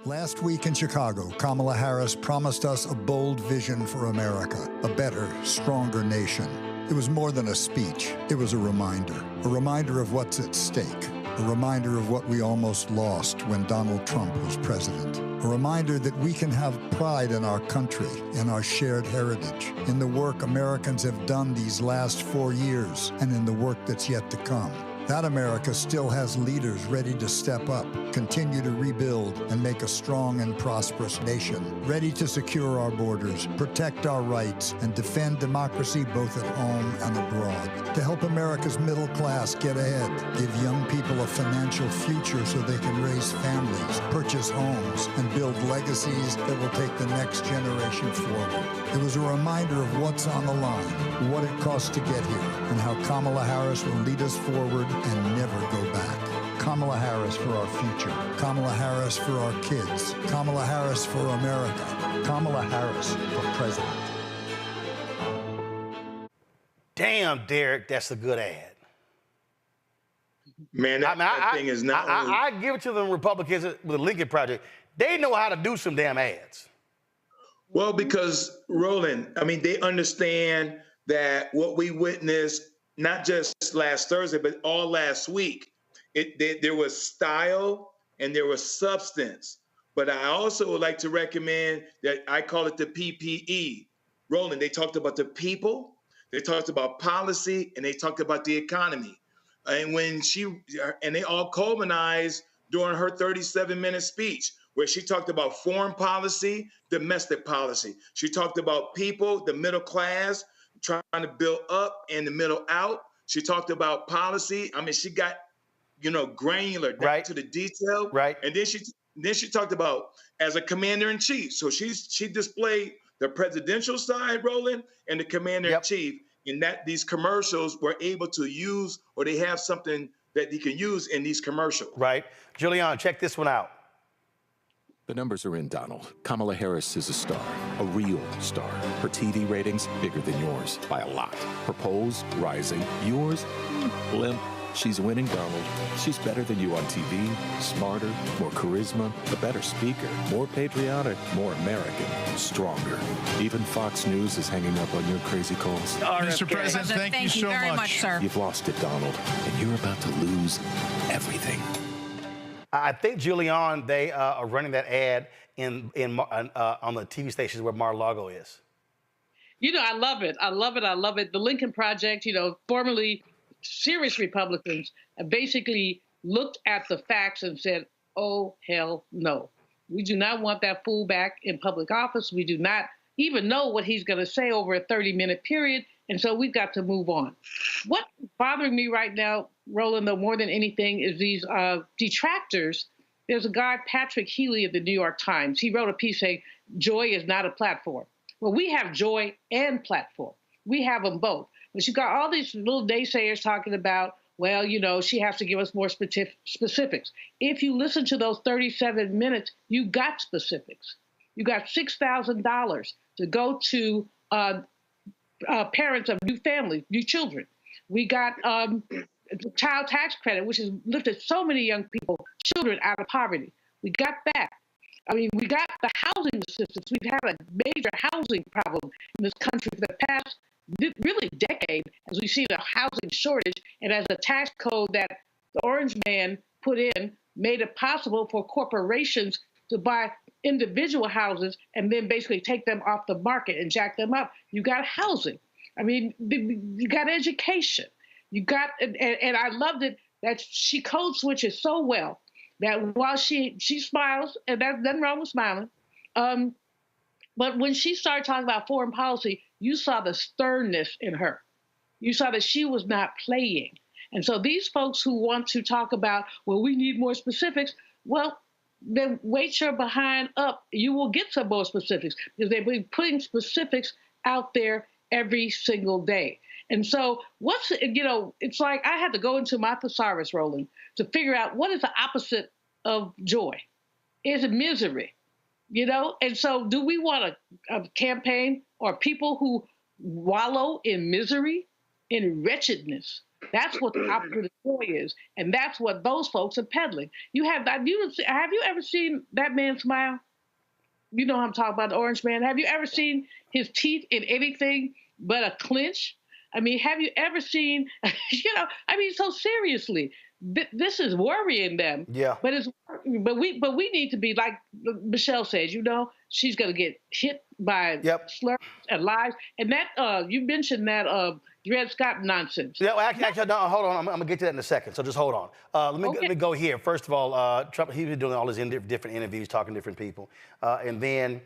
Last week in Chicago, Kamala Harris promised us a bold vision for America, a better, stronger nation. It was more than a speech. It was a reminder of what's at stake, a reminder of what we almost lost when Donald Trump was president, a reminder that we can have pride in our country, in our shared heritage, in the work Americans have done these last 4 years, and in the work that's yet to come. That America still has leaders ready to step up, continue to rebuild, and make a strong and prosperous nation, ready to secure our borders, protect our rights, and defend democracy both at home and abroad. To help America's middle class get ahead, give young people a financial future so they can raise families, purchase homes, and build legacies that will take the next generation forward. It was a reminder of what's on the line, what it costs to get here, and how Kamala Harris will lead us forward and never go back. Kamala Harris for our future. Kamala Harris for our kids. Kamala Harris for America. Kamala Harris for president. Damn, Derek, that's a good ad. Man, that thing is not only... I give it to the Republicans with the Lincoln Project. They know how to do some damn ads. Well, because, Roland, I mean, they understand that what we witnessed, not just last Thursday, but all last week, there was style and there was substance. But I also would like to recommend that I call it the PPE. Roland, they talked about the people, they talked about policy, and they talked about the economy. And they all culminized during her 37-minute speech, where she talked about foreign policy, domestic policy. She talked about people, the middle class, trying to build up and the middle out. She talked about policy. I mean, she got, granular down to the detail. Right. And then she talked about as a commander-in-chief. So she displayed the presidential side, Roland, and the commander-in-chief. And that these commercials were able to use, or they have something that they can use in these commercials. Right. Julian, check this one out. The numbers are in, Donald. Kamala Harris is a star, a real star. Her TV ratings bigger than yours by a lot. Her polls rising. Yours, limp. She's winning, Donald. She's better than you on TV, smarter, more charisma, a better speaker, more patriotic, more American, stronger. Even Fox News is hanging up on your crazy calls. Mr. President, thank you so very much, sir. You've lost it, Donald, and you're about to lose everything. I think, Julian, they are running that ad on the TV stations where Mar-a-Lago is. I love it. I love it. I love it. The Lincoln Project, formerly serious Republicans, basically looked at the facts and said, oh, hell no. We do not want that fool back in public office. We do not even know what he's going to say over a 30-minute period. And so we've got to move on. What's bothering me right now, Roland, though, more than anything, is these detractors. There's a guy, Patrick Healy of the New York Times. He wrote a piece saying, joy is not a platform. Well, we have joy and platform. We have them both. But you've got all these little naysayers talking about, well, she has to give us more specifics. If you listen to those 37 minutes, you got specifics. You got $6,000 to go to parents of new families, new children. We got child tax credit, which has lifted so many young people, children out of poverty. We got that. I mean, we got the housing assistance. We've had a major housing problem in this country for the past really decade, as we see the housing shortage, and as the tax code that the Orange Man put in made it possible for corporations to buy individual houses and then basically take them off the market and jack them up. You got housing. I mean, you got education. You got, and I loved it that she code switches so well that while she smiles, and there's nothing wrong with smiling, but when she started talking about foreign policy, you saw the sternness in her. You saw that she was not playing. And so these folks who want to talk about, well, we need more specifics, well, then wait your behind up. You will get some more specifics because they've been putting specifics out there every single day. And so it's like I had to go into my thesaurus, Roland, to figure out what is the opposite of joy. Is it misery? And so do we want a campaign or people who wallow in misery, in wretchedness? That's what the opposite of joy is. And that's what those folks are peddling. Have you ever seen that man smile? You know what I'm talking about, the Orange Man. Have you ever seen his teeth in anything but a clench? I mean, have you ever seen, so seriously, this is worrying them. Yeah. But we need to be like Michelle says, she's going to get hit by slurs and lies. And that, you mentioned that Dred Scott nonsense. Yeah, well, actually, no, hold on. I'm going to get to that in a second. So just hold on. Let me go here. First of all, Trump, he's been doing all his different interviews, talking to different people. And then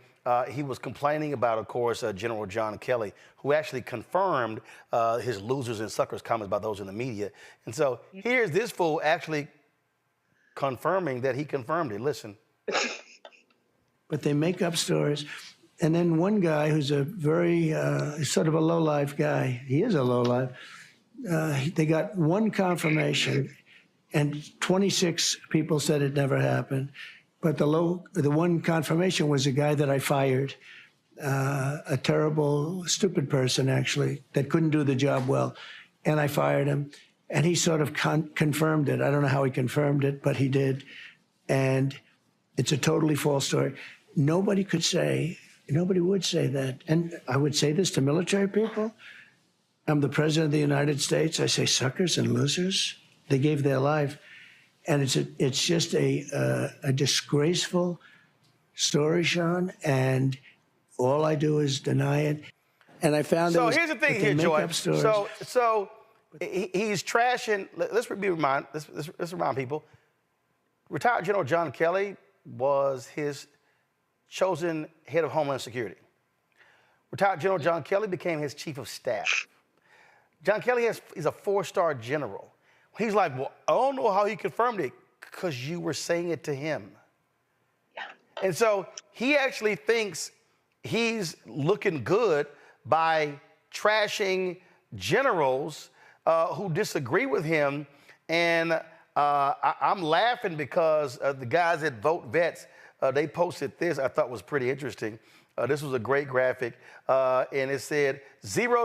he was complaining about, of course, General John Kelly, who actually confirmed his losers and suckers comments about those in the media. And so here's this fool actually confirming that he confirmed it. Listen. But they make up stories. And then one guy who's a very sort of a low-life guy, he is a low-life, they got one confirmation, and 26 people said it never happened. But the one confirmation was a guy that I fired, a terrible, stupid person, actually, that couldn't do the job well. And I fired him. And he sort of confirmed it. I don't know how he confirmed it, but he did. And it's a totally false story. Nobody could say Nobody would say that. And I would say this to military people. I'm the president of the United States. I say suckers and losers. They gave their life. And it's just a disgraceful story, Sean. And all I do is deny it. And I found so here's the thing here, Joy. So he's trashing. Let's remind people. Retired General John Kelly was his chosen head of Homeland Security. Retired General John Kelly became his chief of staff. John Kelly is a 4-star general. He's like, well, I don't know how he confirmed it, because you were saying it to him. Yeah. And so he actually thinks he's looking good by trashing generals who disagree with him. And I'm laughing because the guys at Vote Vets, they posted this I thought was pretty interesting. This was a great graphic. And it said,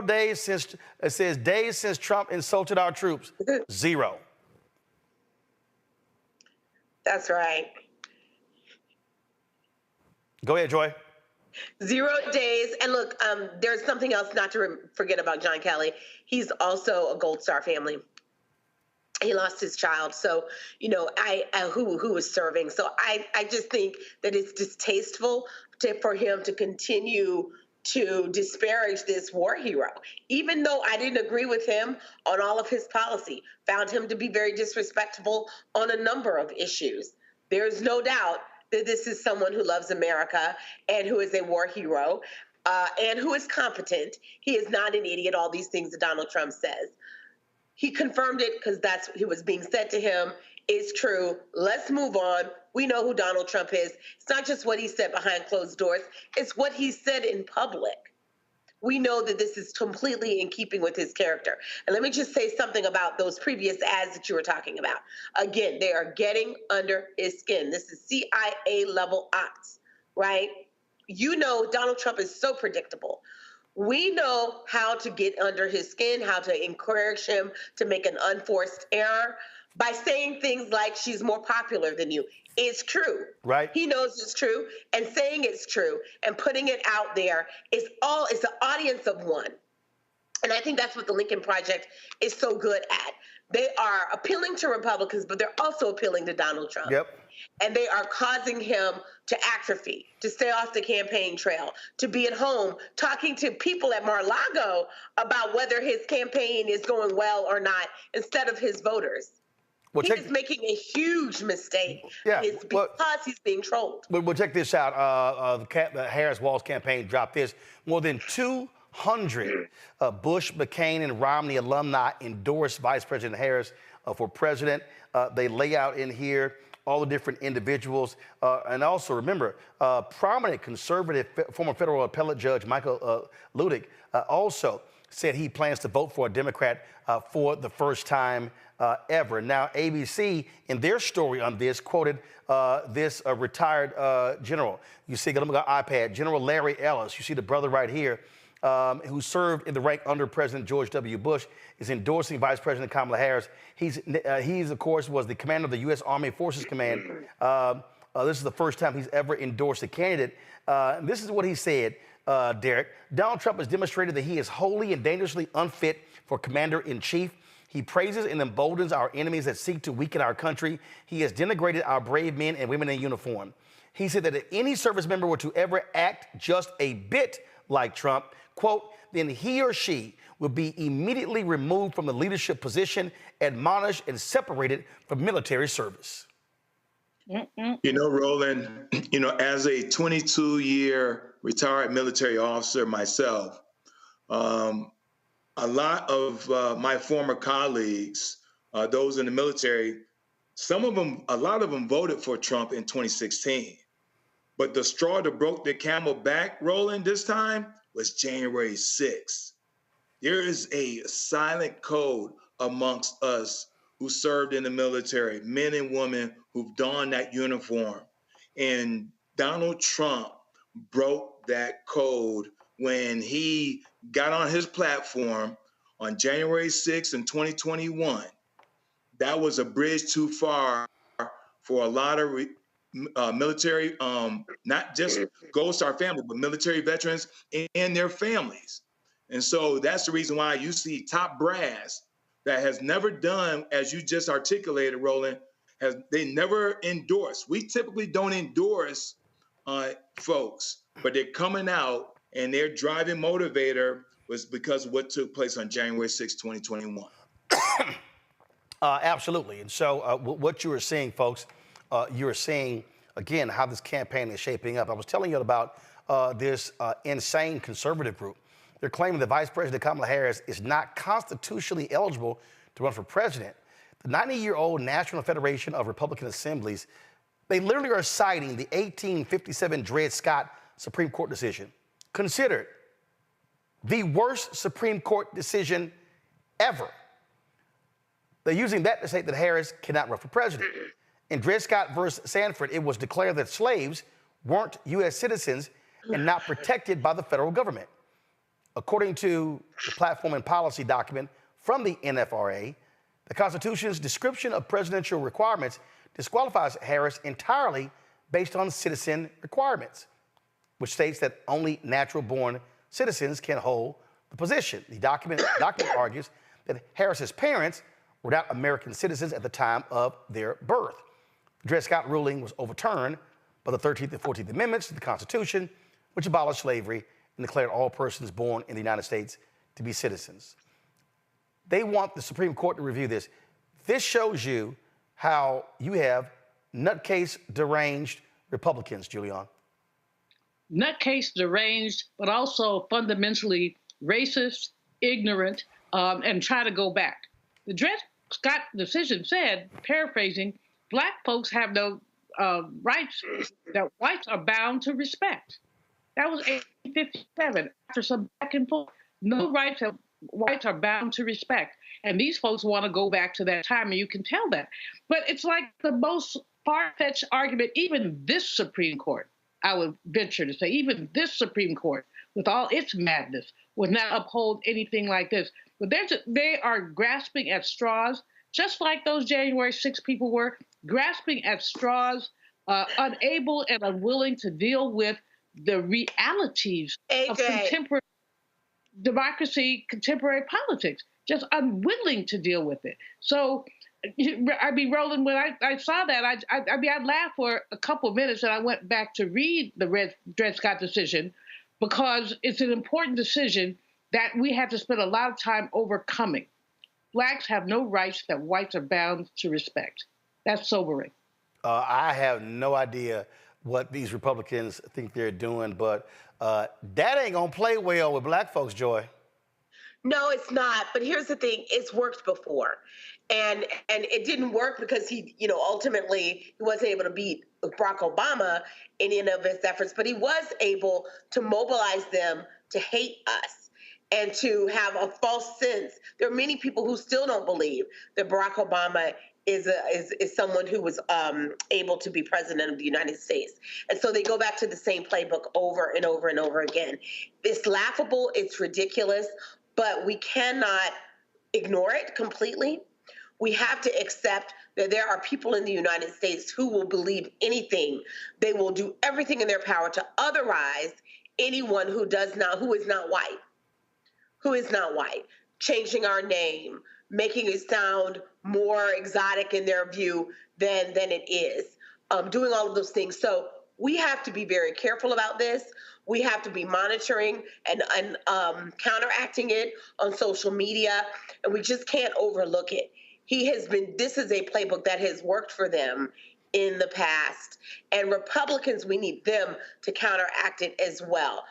days since Trump insulted our troops. 0. That's right. Go ahead, Joy. 0 days. And look, there's something else not to forget about John Kelly. He's also a Gold Star family. He lost his child. So, who was serving. So I just think that it's distasteful for him to continue to disparage this war hero, even though I didn't agree with him on all of his policy, found him to be very disrespectful on a number of issues. There's no doubt that this is someone who loves America and who is a war hero and who is competent. He is not an idiot, all these things that Donald Trump says. He confirmed it because that's what was being said to him. It's true. Let's move on. We know who Donald Trump is. It's not just what he said behind closed doors. It's what he said in public. We know that this is completely in keeping with his character. And let me just say something about those previous ads that you were talking about. Again, they are getting under his skin. This is CIA level ops, right? You know, Donald Trump is so predictable. We know how to get under his skin, how to encourage him to make an unforced error by saying things like, she's more popular than you. It's true. Right. He knows it's true, and saying it's true and putting it out there is it's an audience of one. And I think that's what the Lincoln Project is so good at. They are appealing to Republicans, but they're also appealing to Donald Trump. Yep. And they are causing him to atrophy, to stay off the campaign trail, to be at home talking to people at Mar-a-Lago about whether his campaign is going well or not instead of his voters. Well, he is making a huge mistake. Yeah, it's because he's being trolled. We'll check this out. The Harris-Walz campaign dropped this. More than 200 Bush, McCain, and Romney alumni endorsed Vice President Harris for president. They lay out in here all the different individuals. And also, remember, prominent conservative former federal appellate judge Michael Ludick also said he plans to vote for a Democrat for the first time ever. Now, ABC, in their story on this, quoted this retired general. You see, let me go iPad, General Larry Ellis. You see the brother right here, who served in the rank under President George W. Bush, is endorsing Vice President Kamala Harris. He's of course, was the commander of the U.S. Army Forces Command. This is the first time he's ever endorsed a candidate. This is what he said, Derek. Donald Trump has demonstrated that he is wholly and dangerously unfit for commander-in-chief. He praises and emboldens our enemies that seek to weaken our country. He has denigrated our brave men and women in uniform. He said that if any service member were to ever act just a bit like Trump, quote, then he or she will be immediately removed from the leadership position, admonished, and separated from military service. You know, Roland, as a 22-year retired military officer myself, a lot of my former colleagues, those in the military, a lot of them voted for Trump in 2016. But the straw that broke the camel back, Roland, this time was January 6th. There is a silent code amongst us who served in the military, men and women who've donned that uniform. And Donald Trump broke that code when he got on his platform on January 6th in 2021. That was a bridge too far for a lot of military, not just Gold Star family, but military veterans and their families. And so that's the reason why you see top brass that has never done, as you just articulated, Roland, they never endorse. We typically don't endorse folks, but they're coming out and their driving motivator was because of what took place on January 6, 2021. Absolutely. And so what you were seeing, folks, you were seeing, again, how this campaign is shaping up. I was telling you about this insane conservative group. They're claiming that Vice President Kamala Harris is not constitutionally eligible to run for president. The 90-year-old National Federation of Republican Assemblies, they literally are citing the 1857 Dred Scott Supreme Court decision, considered the worst Supreme Court decision ever. They're using that to say that Harris cannot run for president. In Dred Scott versus Sanford, it was declared that slaves weren't U.S. citizens and not protected by the federal government. According to the platform and policy document from the NFRA, the Constitution's description of presidential requirements disqualifies Harris entirely based on citizen requirements, which states that only natural-born citizens can hold the position. The document argues that Harris's parents were not American citizens at the time of their birth. The Dred Scott ruling was overturned by the 13th and 14th Amendments to the Constitution, which abolished slavery and declared all persons born in the United States to be citizens. They want the Supreme Court to review this. This shows you how you have nutcase deranged Republicans, Julian. Nutcase deranged, but also fundamentally racist, ignorant, and try to go back. The Dred Scott decision said, paraphrasing, Black folks have no rights that whites are bound to respect. That was 1857. After some back and forth, no rights that whites are bound to respect. And these folks want to go back to that time, and you can tell that. But it's like the most far-fetched argument, even this Supreme Court, I would venture to say, even this Supreme Court, with all its madness, would not uphold anything like this. But they are grasping at straws, just like those January 6 people were, grasping at straws, unable and unwilling to deal with the realities of contemporary democracy, contemporary politics, just unwilling to deal with it. So, I mean, Roland, when I saw that, I laughed for a couple of minutes and I went back to read the Dred Scott decision because it's an important decision that we had to spend a lot of time overcoming. Blacks have no rights that whites are bound to respect. That's sobering. I have no idea what these Republicans think they're doing, but that ain't gonna play well with Black folks, Joy. No, it's not. But here's the thing: it's worked before, and it didn't work because he, ultimately he wasn't able to beat Barack Obama in any of his efforts, but he was able to mobilize them to hate us and to have a false sense. There are many people who still don't believe that Barack Obama is someone who was able to be president of the United States. And so they go back to the same playbook over and over and over again. It's laughable, it's ridiculous, but we cannot ignore it completely. We have to accept that there are people in the United States who will believe anything. They will do everything in their power to otherize anyone who is not white, changing our name, making it sound more exotic in their view than it is, doing all of those things. So we have to be very careful about this. We have to be monitoring and counteracting it on social media, and we just can't overlook it. This is a playbook that has worked for them in the past, and Republicans, we need them to counteract it as well.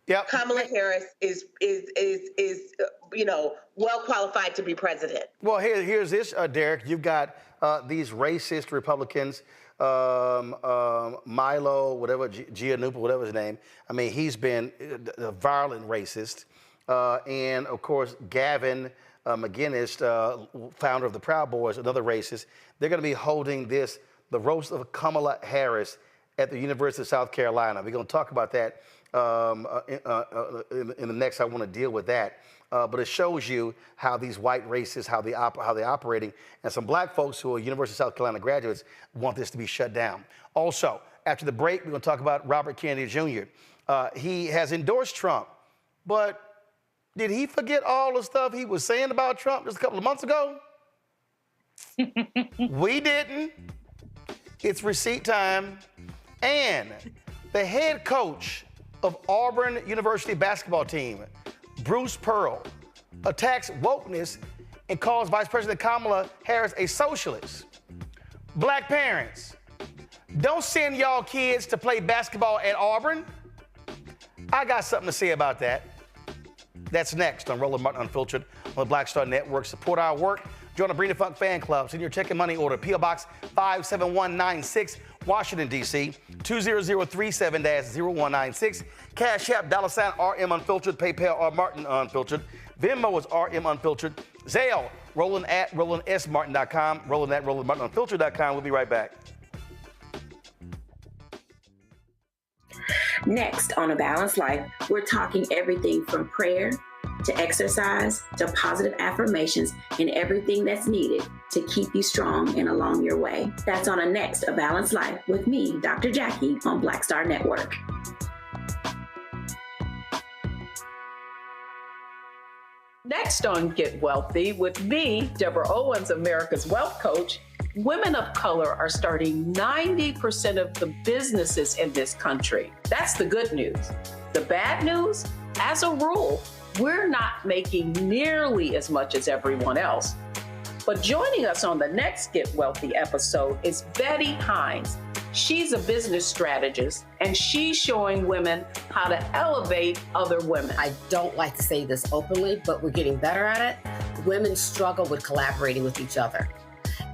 Yep. Kamala Harris is well qualified to be president. Well, here's this, Derek. You've got these racist Republicans, Milo, Giannupa, whatever his name. I mean, he's been a violent racist. And, of course, Gavin McInnes, founder of the Proud Boys, another racist. They're going to be holding the roast of Kamala Harris at the University of South Carolina. We're going to talk about that in the next. I want to deal with that. But it shows you how these white racists, how they're operating, and some black folks who are University of South Carolina graduates want this to be shut down. Also, after the break, we're going to talk about Robert Kennedy Jr. He has endorsed Trump, but did he forget all the stuff he was saying about Trump just a couple of months ago? We didn't. It's receipt time. And the head coach of Auburn University basketball team, Bruce Pearl, attacks wokeness and calls Vice President Kamala Harris a socialist. Black parents, don't send y'all kids to play basketball at Auburn. I got something to say about that. That's next on Roland Martin Unfiltered on the Black Star Network. Support our work. Join the Bring the Funk fan club. Send your check and money order. P.O. Box 57196, Washington, D.C. 20037-0196. Cash App, $RM Unfiltered. PayPal, R Martin Unfiltered. Venmo is RM Unfiltered. Zelle, Roland at RolandSMartin.com. Roland at RolandMartinUnfiltered.com. We'll be right back. Next on A Balanced Life, we're talking everything from prayer to exercise to positive affirmations and everything that's needed to keep you strong and along your way. That's on a next A Balanced Life with me, Dr. Jackie, on Black Star Network. Next on Get Wealthy with me, Deborah Owens, America's Wealth Coach. Women of color are starting 90% of the businesses in this country. That's the good news. The bad news, as a rule, we're not making nearly as much as everyone else. But joining us on the next Get Wealthy episode is Betty Hines. She's a business strategist, and she's showing women how to elevate other women. I don't like to say this openly, but we're getting better at it. Women struggle with collaborating with each other.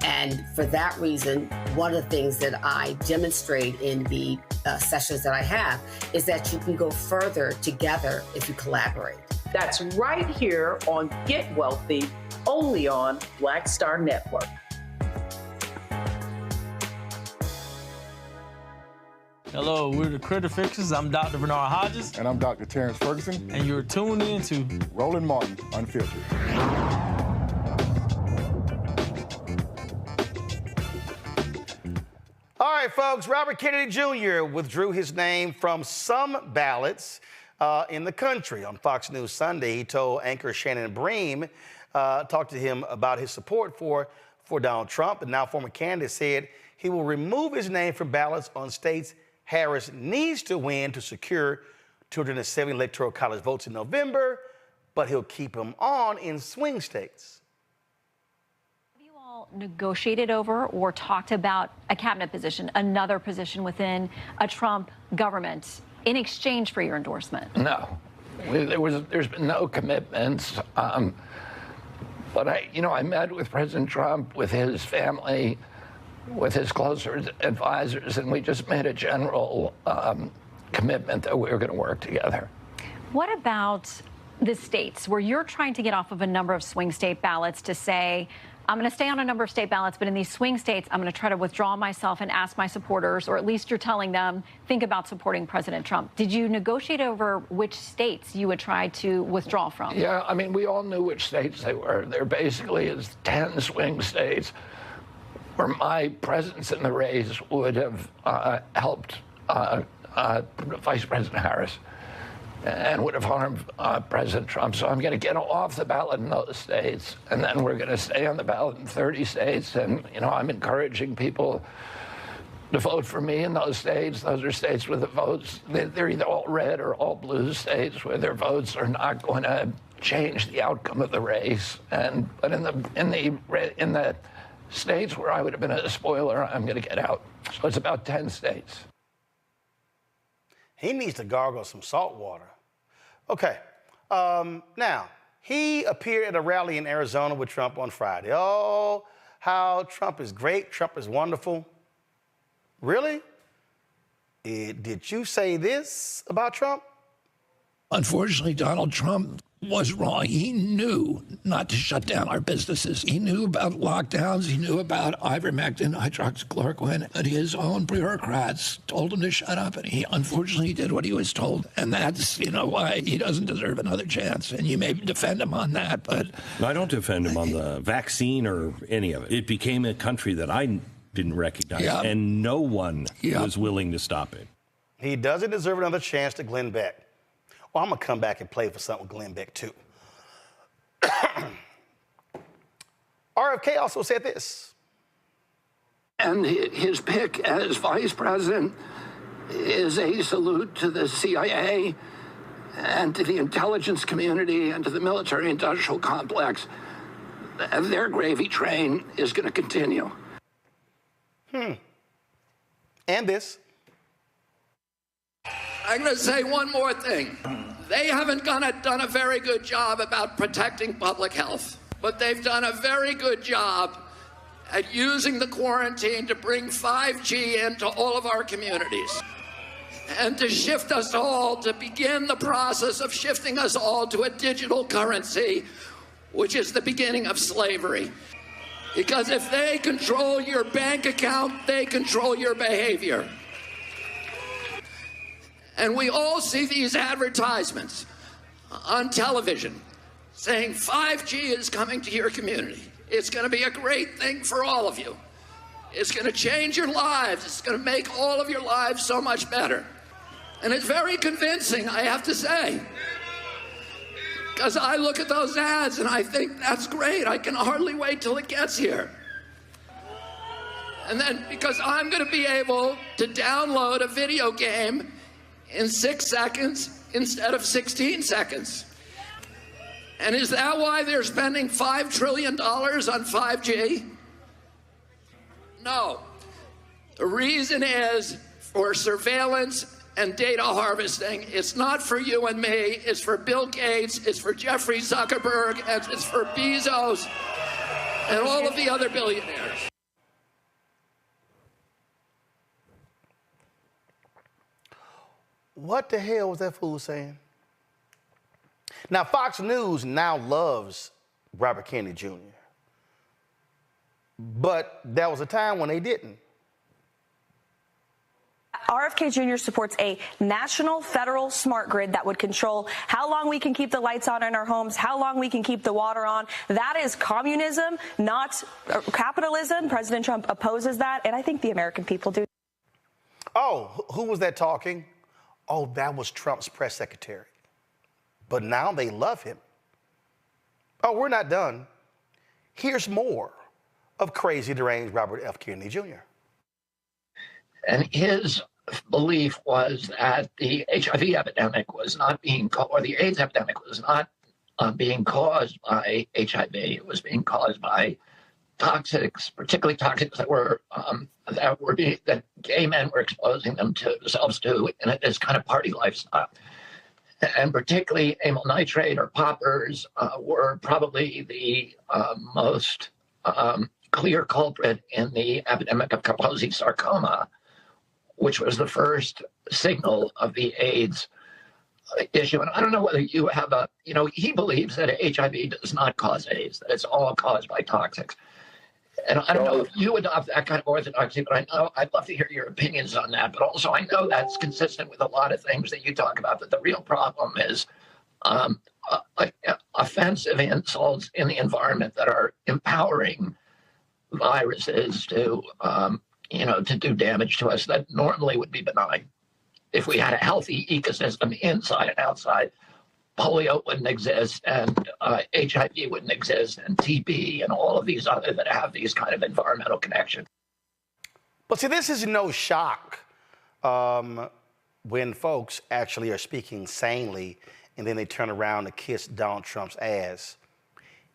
And for that reason, one of the things that I demonstrate in the sessions that I have is that you can go further together if you collaborate. That's right here on Get Wealthy, only on Black Star Network. Hello, we're the Critter Fixers. I'm Dr. Bernard Hodges. And I'm Dr. Terrence Ferguson. And you're tuned in to Roland Martin Unfiltered. All right, folks, Robert Kennedy Jr. withdrew his name from some ballots in the country. On Fox News Sunday, he told anchor Shannon Bream, talked to him about his support for Donald Trump. And now former candidate said he will remove his name from ballots on states Harris needs to win to secure 270 electoral college votes in November, but he'll keep him on in swing states. Negotiated over or talked about a cabinet position, another position within a Trump government in exchange for your endorsement? No, there's been no commitments. But I met with President Trump, with his family, with his closer advisors, and we just made a general commitment that we were going to work together. What about the states where you're trying to get off of a number of swing state ballots to say, I'm going to stay on a number of state ballots, but in these swing states, I'm going to try to withdraw myself and ask my supporters, or at least you're telling them, think about supporting President Trump. Did you negotiate over which states you would try to withdraw from? Yeah, I mean, we all knew which states they were. There basically is 10 swing states where my presence in the race would have helped Vice President Harris and would have harmed President Trump. So I'm going to get off the ballot in those states, and then we're going to stay on the ballot in 30 states. And, I'm encouraging people to vote for me in those states. Those are states where the votes, they're either all red or all blue states, where their votes are not going to change the outcome of the race. But in the states where I would have been a spoiler, I'm going to get out. So it's about 10 states. He needs to gargle some salt water. Okay, now, he appeared at a rally in Arizona with Trump on Friday. Oh, how Trump is great, Trump is wonderful. Really? Did you say this about Trump? Unfortunately, Donald Trump was wrong. He knew not to shut down our businesses. He knew about lockdowns. He knew about ivermectin, hydroxychloroquine, and his own bureaucrats told him to shut up, and he unfortunately did what he was told. And that's, why he doesn't deserve another chance. And you may defend him on that, but... I don't defend him on the vaccine or any of it. It became a country that I didn't recognize, and no one was willing to stop it. He doesn't deserve another chance to Glenn Beck. Well, I'm going to come back and play for something with Glenn Beck, too. RFK also said this. And his pick as vice president is a salute to the CIA and to the intelligence community and to the military-industrial complex. Their gravy train is going to continue. And this. I'm going to say one more thing. They haven't done a very good job about protecting public health, but they've done a very good job at using the quarantine to bring 5G into all of our communities and to shift us all, to begin the process of shifting us all to a digital currency, which is the beginning of slavery. Because if they control your bank account, they control your behavior. And we all see these advertisements on television saying 5G is coming to your community. It's going to be a great thing for all of you. It's going to change your lives. It's going to make all of your lives so much better. And it's very convincing, I have to say. Because I look at those ads and I think, that's great. I can hardly wait till it gets here. And then, because I'm going to be able to download a video game in 6 seconds instead of 16 seconds. And is that why they're spending $5 trillion on 5G? No. The reason is for surveillance and data harvesting. It's not for you and me. It's for Bill Gates. It's for Jeffrey Zuckerberg. And it's for Bezos and all of the other billionaires. What the hell was that fool saying? Now, Fox News now loves Robert Kennedy Jr., but there was a time when they didn't. RFK Jr. supports a national federal smart grid that would control how long we can keep the lights on in our homes, how long we can keep the water on. That is communism, not capitalism. President Trump opposes that, and I think the American people do. Oh, who was that talking? Oh, that was Trump's press secretary. But now they love him. Oh, we're not done. Here's more of crazy, deranged Robert F. Kennedy Jr. And his belief was that the HIV epidemic was not being caused, or the AIDS epidemic was not being caused by HIV. It was being caused by toxics, particularly toxics that gay men were exposing themselves to in this kind of party lifestyle. And particularly amyl nitrate or poppers were probably the most clear culprit in the epidemic of Kaposi sarcoma, which was the first signal of the AIDS issue. And I don't know whether you have he believes that HIV does not cause AIDS, that it's all caused by toxics. And I don't know if you adopt that kind of orthodoxy, but I know I'd love to hear your opinions on that. But also, I know that's consistent with a lot of things that you talk about, that the real problem is offensive insults in the environment that are empowering viruses to, to do damage to us that normally would be benign. If we had a healthy ecosystem inside and outside, polio wouldn't exist, and HIV wouldn't exist, and TB, and all of these other that have these kind of environmental connections. But see, this is no shock when folks actually are speaking sanely and then they turn around to kiss Donald Trump's ass.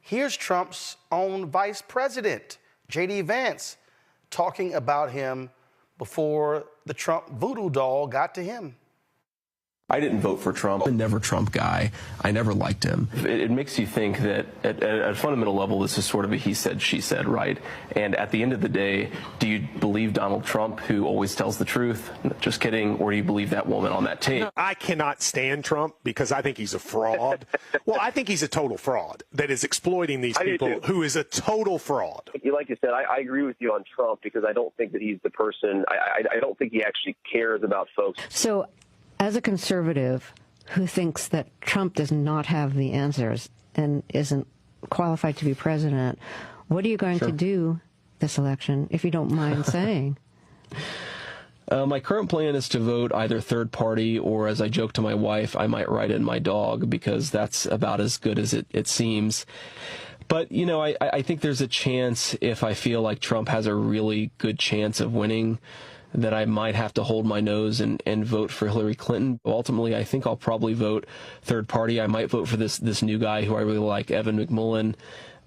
Here's Trump's own vice president, J.D. Vance, talking about him before the Trump voodoo doll got to him. I didn't vote for Trump. I'm never a Trump guy. I never liked him. It makes you think that at a fundamental level, this is sort of a he said, she said, right? And at the end of the day, do you believe Donald Trump, who always tells the truth? Just kidding. Or do you believe that woman on that tape? I cannot stand Trump because I think he's a fraud. Well, I think he's a total fraud that is exploiting these people, who is a total fraud. Like you said, I agree with you on Trump because I don't think that he's the person. I don't think he actually cares about folks. So, as a conservative who thinks that Trump does not have the answers and isn't qualified to be president, what are you going to do this election, if you don't mind saying? My current plan is to vote either third party or, as I joke to my wife, I might write in my dog, because that's about as good as it seems. But, you know, I think there's a chance, if I feel like Trump has a really good chance of winning, that I might have to hold my nose and vote for Hillary Clinton. Ultimately, I think I'll probably vote third party. I might vote for this new guy who I really like, Evan McMullin,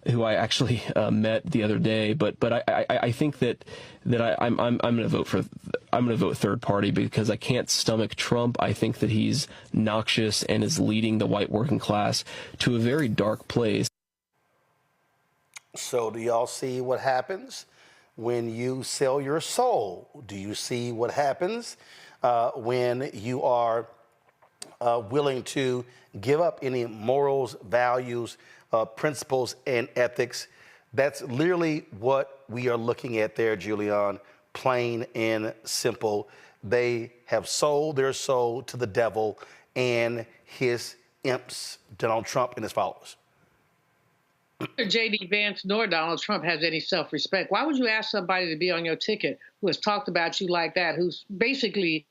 who I actually met the other day. But I think that I'm going to vote third party because I can't stomach Trump. I think that he's noxious and is leading the white working class to a very dark place. So do y'all see what happens when you sell your soul? Do you see what happens when you are willing to give up any morals, values, principles, and ethics? That's literally what we are looking at there, Julian, plain and simple. They have sold their soul to the devil and his imps, Donald Trump and his followers. Neither J.D. Vance nor Donald Trump has any self-respect. Why would you ask somebody to be on your ticket who has talked about you like that, who's basically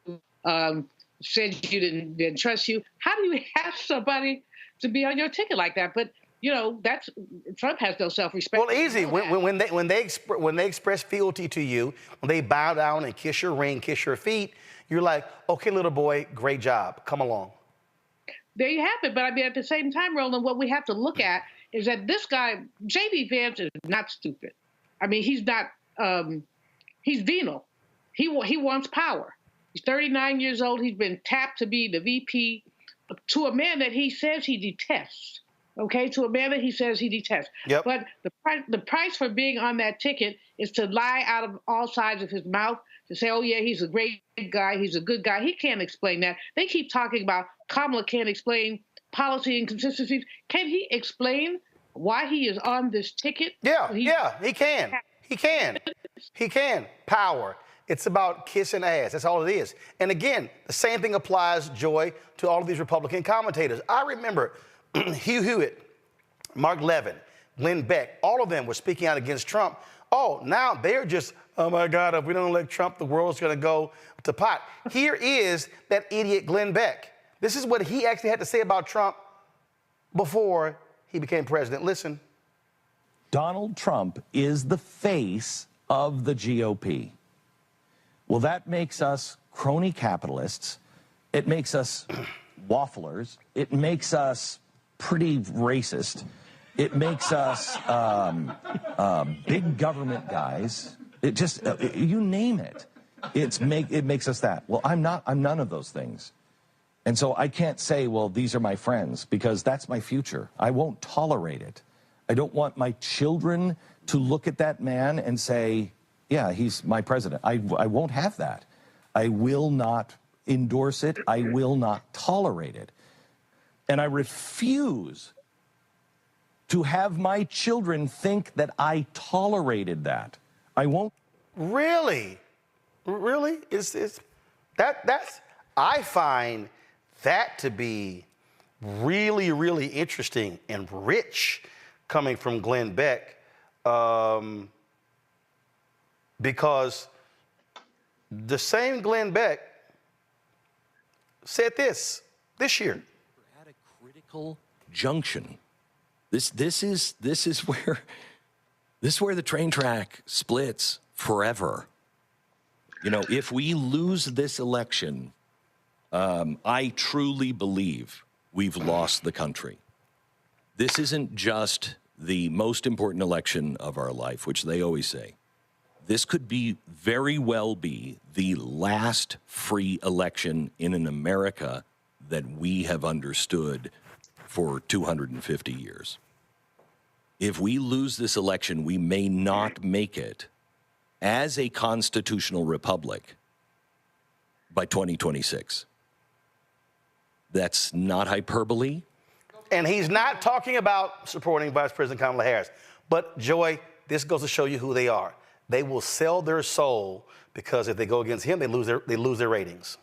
said you didn't trust you? How do you ask somebody to be on your ticket like that? But you know, Trump has no self-respect. Well, easy. When they express fealty to you, when they bow down and kiss your ring, kiss your feet, you're like, okay, little boy, great job, come along. There you have it. But I mean, at the same time, Roland, what we have to look at is that this guy, J.D. Vance, is not stupid. I mean, he's not, he's venal. He wants power. He's 39 years old. He's been tapped to be the VP to a man that he says he detests. Okay, to a man that he says he detests. Yep. But the price for being on that ticket is to lie out of all sides of his mouth, to say, oh, yeah, he's a great guy, he's a good guy. He can't explain that. They keep talking about Kamala can't explain policy inconsistencies. Can he explain why he is on this ticket? Yeah, he can. He can. Power. It's about kissing ass. That's all it is. And again, the same thing applies, Joy, to all of these Republican commentators. I remember Hugh Hewitt, Mark Levin, Glenn Beck, all of them were speaking out against Trump. Oh, now they're just, oh my God, if we don't elect Trump, the world's going to go to pot. Here is that idiot Glenn Beck. This is what he actually had to say about Trump before he became president. Listen. Donald Trump is the face of the GOP. Well, that makes us crony capitalists. It makes us wafflers. It makes us pretty racist. It makes us big government guys. It just, you name it. It makes us that. Well, I'm none of those things. And so I can't say, well, these are my friends, because that's my future. I won't tolerate it. I don't want my children to look at that man and say, yeah, he's my president. I won't have that. I will not endorse it. I will not tolerate it. And I refuse to have my children think that I tolerated that. I won't. Really? Really? I find that to be really, really interesting and rich coming from Glenn Beck, because the same Glenn Beck said this year. At a critical junction. This is where the train track splits forever. You know, if we lose this election, I truly believe we've lost the country. This isn't just the most important election of our life, which they always say. this could be very well be the last free election in an America that we have understood for 250 years. If we lose this election, we may not make it as a constitutional republic by 2026. That's not hyperbole. And he's not talking about supporting Vice President Kamala Harris. But, Joy, this goes to show you who they are. They will sell their soul because if they go against him, they lose their ratings.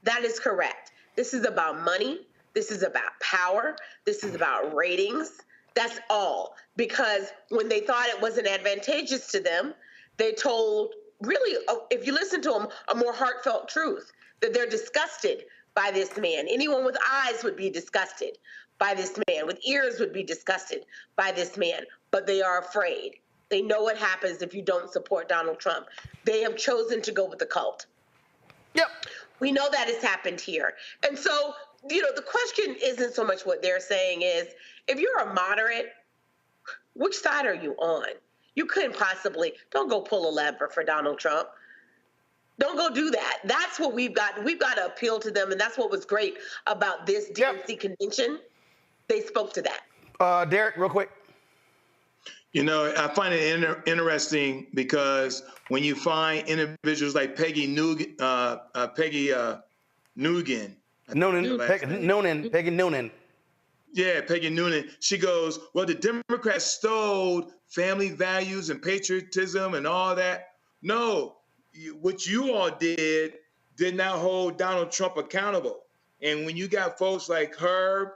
That is correct. This is about money. This is about power. This is about ratings. That's all. Because when they thought it wasn't advantageous to them, they told, really, if you listen to them, a more heartfelt truth, that they're disgusted by this man. Anyone with eyes would be disgusted by this man, with ears would be disgusted by this man, but they are afraid. They know what happens if you don't support Donald Trump. They have chosen to go with the cult. Yep. We know that has happened here. And so, the question isn't so much what they're saying is, if you're a moderate, which side are you on? You couldn't possibly, don't go pull a lever for Donald Trump. Don't go do that. That's what we've got. We've got to appeal to them, and that's what was great about this DNC convention. They spoke to that. Derek, real quick. I find it interesting because when you find individuals like Peggy Noonan. Yeah, Peggy Noonan. She goes, well, the Democrats stole family values and patriotism and all that. No, what you all did not hold Donald Trump accountable. And when you got folks like her,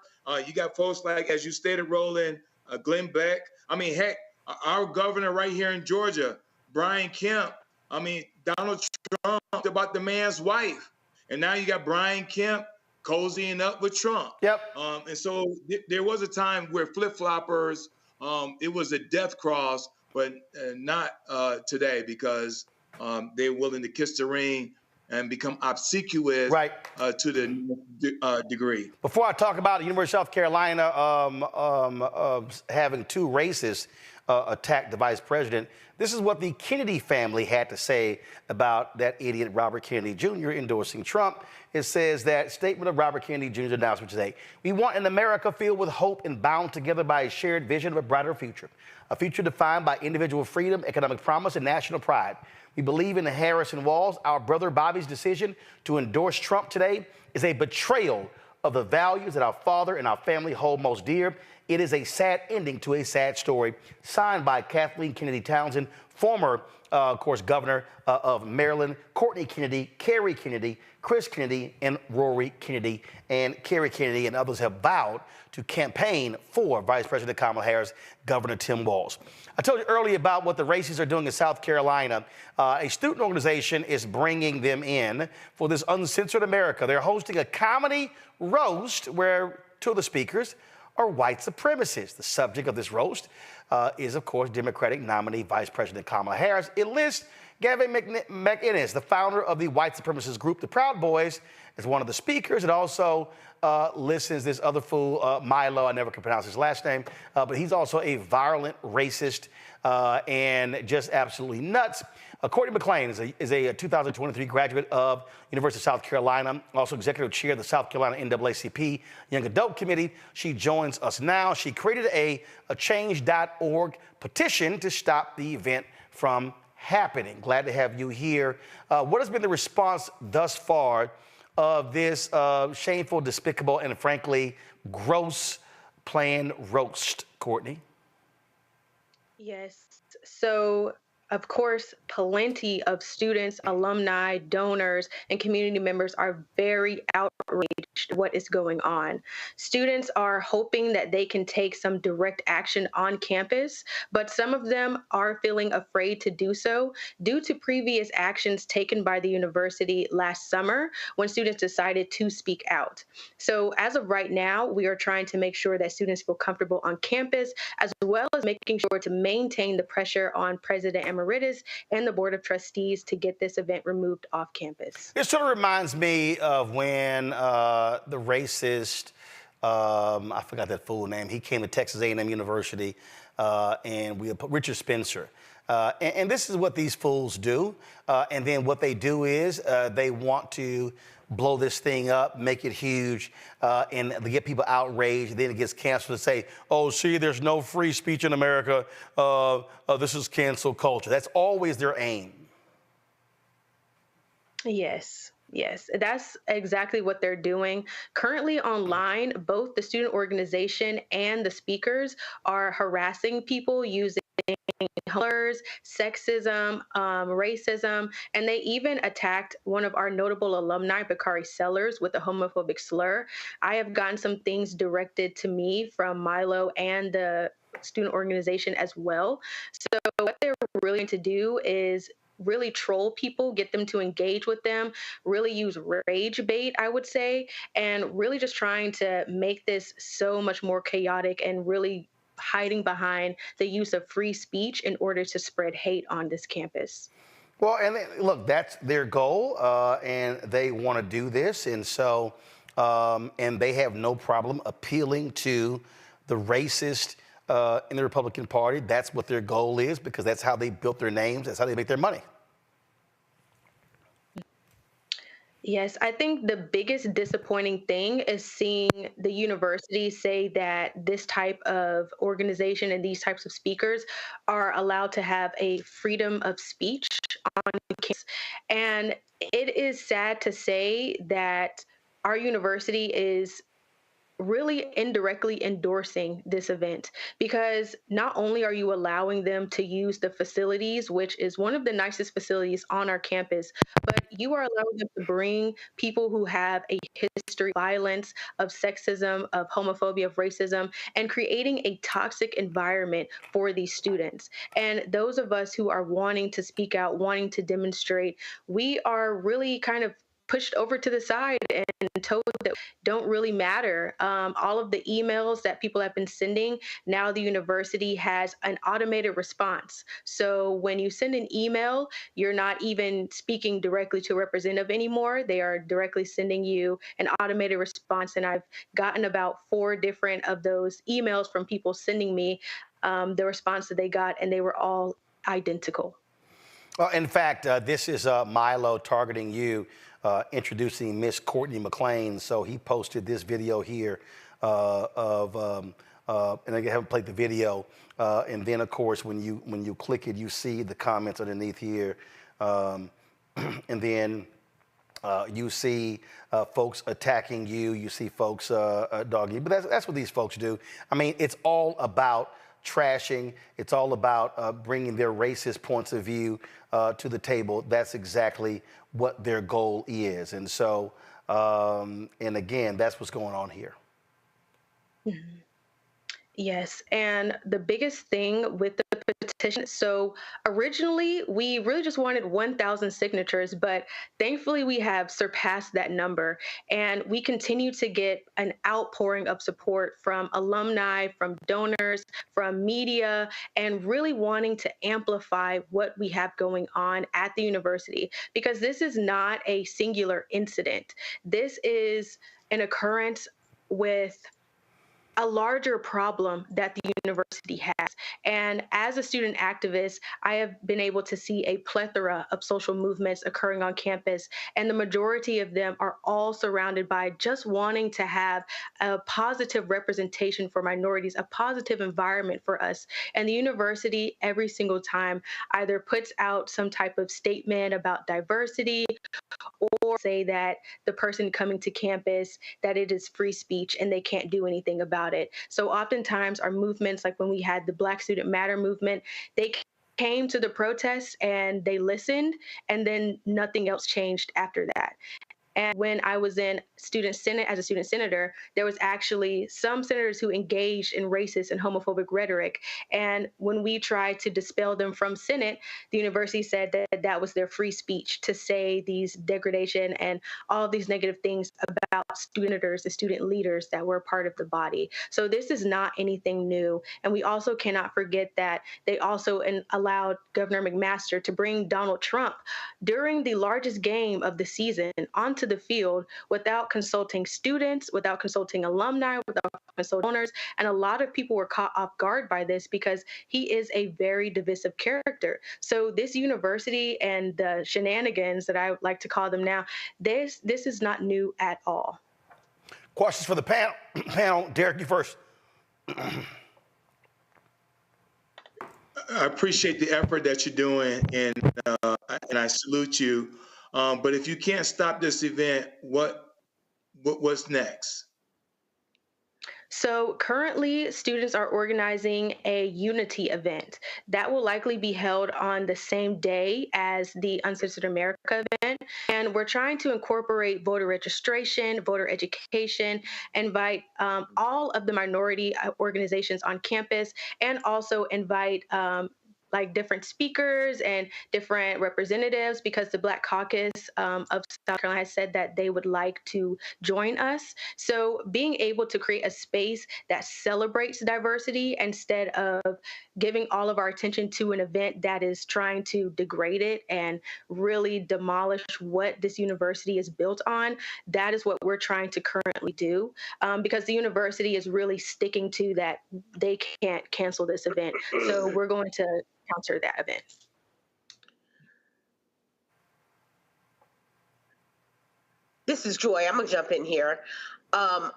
you got folks like, as you stated, Roland, Glenn Beck. I mean, heck, our governor right here in Georgia, Brian Kemp. I mean, Donald Trump about the man's wife. And now you got Brian Kemp cozying up with Trump. Yep. And so there was a time where flip-floppers, it was a death cross, but not today because they're willing to kiss the ring and become obsequious to the degree. Before I talk about the University of South Carolina having two racists attack the vice president, this is what the Kennedy family had to say about that idiot Robert Kennedy Jr. endorsing Trump. It says that statement of Robert Kennedy Jr.'s announcement today: "We want an America filled with hope and bound together by a shared vision of a brighter future, a future defined by individual freedom, economic promise, and national pride. We believe in the Harris and Walls. Our brother Bobby's decision to endorse Trump today is a betrayal of the values that our father and our family hold most dear. It is a sad ending to a sad story." Signed by Kathleen Kennedy Townsend, former, of course, governor of Maryland, Courtney Kennedy, Kerry Kennedy, Chris Kennedy, and Rory Kennedy. And Kerry Kennedy and others have vowed to campaign for Vice President Kamala Harris, Governor Tim Walz. I told you earlier about what the racists are doing in South Carolina. A student organization is bringing them in for this Uncensored America. They're hosting a comedy roast where two of the speakers are white supremacists. The subject of this roast is, of course, Democratic nominee Vice President Kamala Harris. It lists Gavin McInnes, the founder of the white supremacist group, the Proud Boys, as one of the speakers. It also listens this other fool, Milo, I never can pronounce his last name, but he's also a violent racist and just absolutely nuts. Courtney McLean is a 2023 graduate of University of South Carolina, also executive chair of the South Carolina NAACP Young Adult Committee. She joins us now. She created a change.org petition to stop the event from happening. Glad to have you here. What has been the response thus far of this shameful, despicable, and frankly, gross planned roast, Courtney? Yes. So, of course, plenty of students, alumni, donors, and community members are very outraged at what is going on. Students are hoping that they can take some direct action on campus, but some of them are feeling afraid to do so due to previous actions taken by the university last summer when students decided to speak out. So as of right now, we are trying to make sure that students feel comfortable on campus, as well as making sure to maintain the pressure on President Emeritus and the Board of Trustees to get this event removed off campus. It sort of reminds me of when the racist, I forgot that fool name, he came to Texas A&M University, and Richard Spencer. And this is what these fools do. And then what they do is they want to blow this thing up, make it huge, and they get people outraged. Then it gets canceled to say, oh, see, there's no free speech in America. This is cancel culture. That's always their aim. Yes. Yes, that's exactly what they're doing. Currently online, both the student organization and the speakers are harassing people using slurs, sexism, racism, and they even attacked one of our notable alumni, Bakari Sellers, with a homophobic slur. I have gotten some things directed to me from Milo and the student organization as well. So what they're really going to do is really troll people, get them to engage with them, really use rage bait, I would say, and really just trying to make this so much more chaotic and really hiding behind the use of free speech in order to spread hate on this campus. Well, and look, that's their goal, and they want to do this, and so, and they have no problem appealing to the racist in the Republican Party. That's what their goal is, because that's how they built their names. That's how they make their money. Yes, I think the biggest disappointing thing is seeing the university say that this type of organization and these types of speakers are allowed to have a freedom of speech on campus. And it is sad to say that our university is really indirectly endorsing this event, because not only are you allowing them to use the facilities, which is one of the nicest facilities on our campus, but you are allowing them to bring people who have a history of violence, of sexism, of homophobia, of racism, and creating a toxic environment for these students. And those of us who are wanting to speak out, wanting to demonstrate, we are really kind of pushed over to the side and told that don't really matter. All of the emails that people have been sending, now the university has an automated response. So when you send an email, you're not even speaking directly to a representative anymore. They are directly sending you an automated response. And I've gotten about 4 different of those emails from people sending me the response that they got, and they were all identical. Well, in fact, this is Milo targeting you, introducing Miss Courtney McLean. So he posted this video here of, and I haven't played the video. And then, of course, when you click it, you see the comments underneath here, and then you see folks attacking you. You see folks dogging you. But that's what these folks do. I mean, it's all about trashing. It's all about bringing their racist points of view to the table. That's exactly what their goal is. And so, and again, that's what's going on here. Mm-hmm. Yes, and the biggest thing with the petition, so originally we really just wanted 1,000 signatures, but thankfully we have surpassed that number, and we continue to get an outpouring of support from alumni, from donors, from media, and really wanting to amplify what we have going on at the university, because this is not a singular incident. This is an occurrence with a larger problem that the university has. And as a student activist, I have been able to see a plethora of social movements occurring on campus, and the majority of them are all surrounded by just wanting to have a positive representation for minorities, a positive environment for us. And the university, every single time, either puts out some type of statement about diversity or say that the person coming to campus, that it is free speech and they can't do anything about it. So oftentimes our movements, like when we had the Black Student Matter movement, they came to the protests and they listened, and then nothing else changed after that. And when I was in student senate as a student senator, there was actually some senators who engaged in racist and homophobic rhetoric. And when we tried to dispel them from Senate, the university said that that was their free speech to say these degradation and all these negative things about senators and student leaders that were part of the body. So this is not anything new. And we also cannot forget that they also allowed Governor McMaster to bring Donald Trump during the largest game of the season onto into the field without consulting students, without consulting alumni, without consulting donors. And a lot of people were caught off guard by this because he is a very divisive character. So this university and the shenanigans that I would like to call them now, this is not new at all. Questions for the panel. Derek, you first. I appreciate the effort that you're doing, and I salute you. But if you can't stop this event, what's next? So currently, students are organizing a unity event that will likely be held on the same day as the Uncensored America event. And we're trying to incorporate voter registration, voter education, invite all of the minority organizations on campus, and also invite like different speakers and different representatives, because the Black Caucus of South Carolina has said that they would like to join us. So being able to create a space that celebrates diversity instead of giving all of our attention to an event that is trying to degrade it and really demolish what this university is built on, that is what we're trying to currently do, because the university is really sticking to that they can't cancel this event. So we're going to counter that event. This is Joy. I'm gonna jump in here. I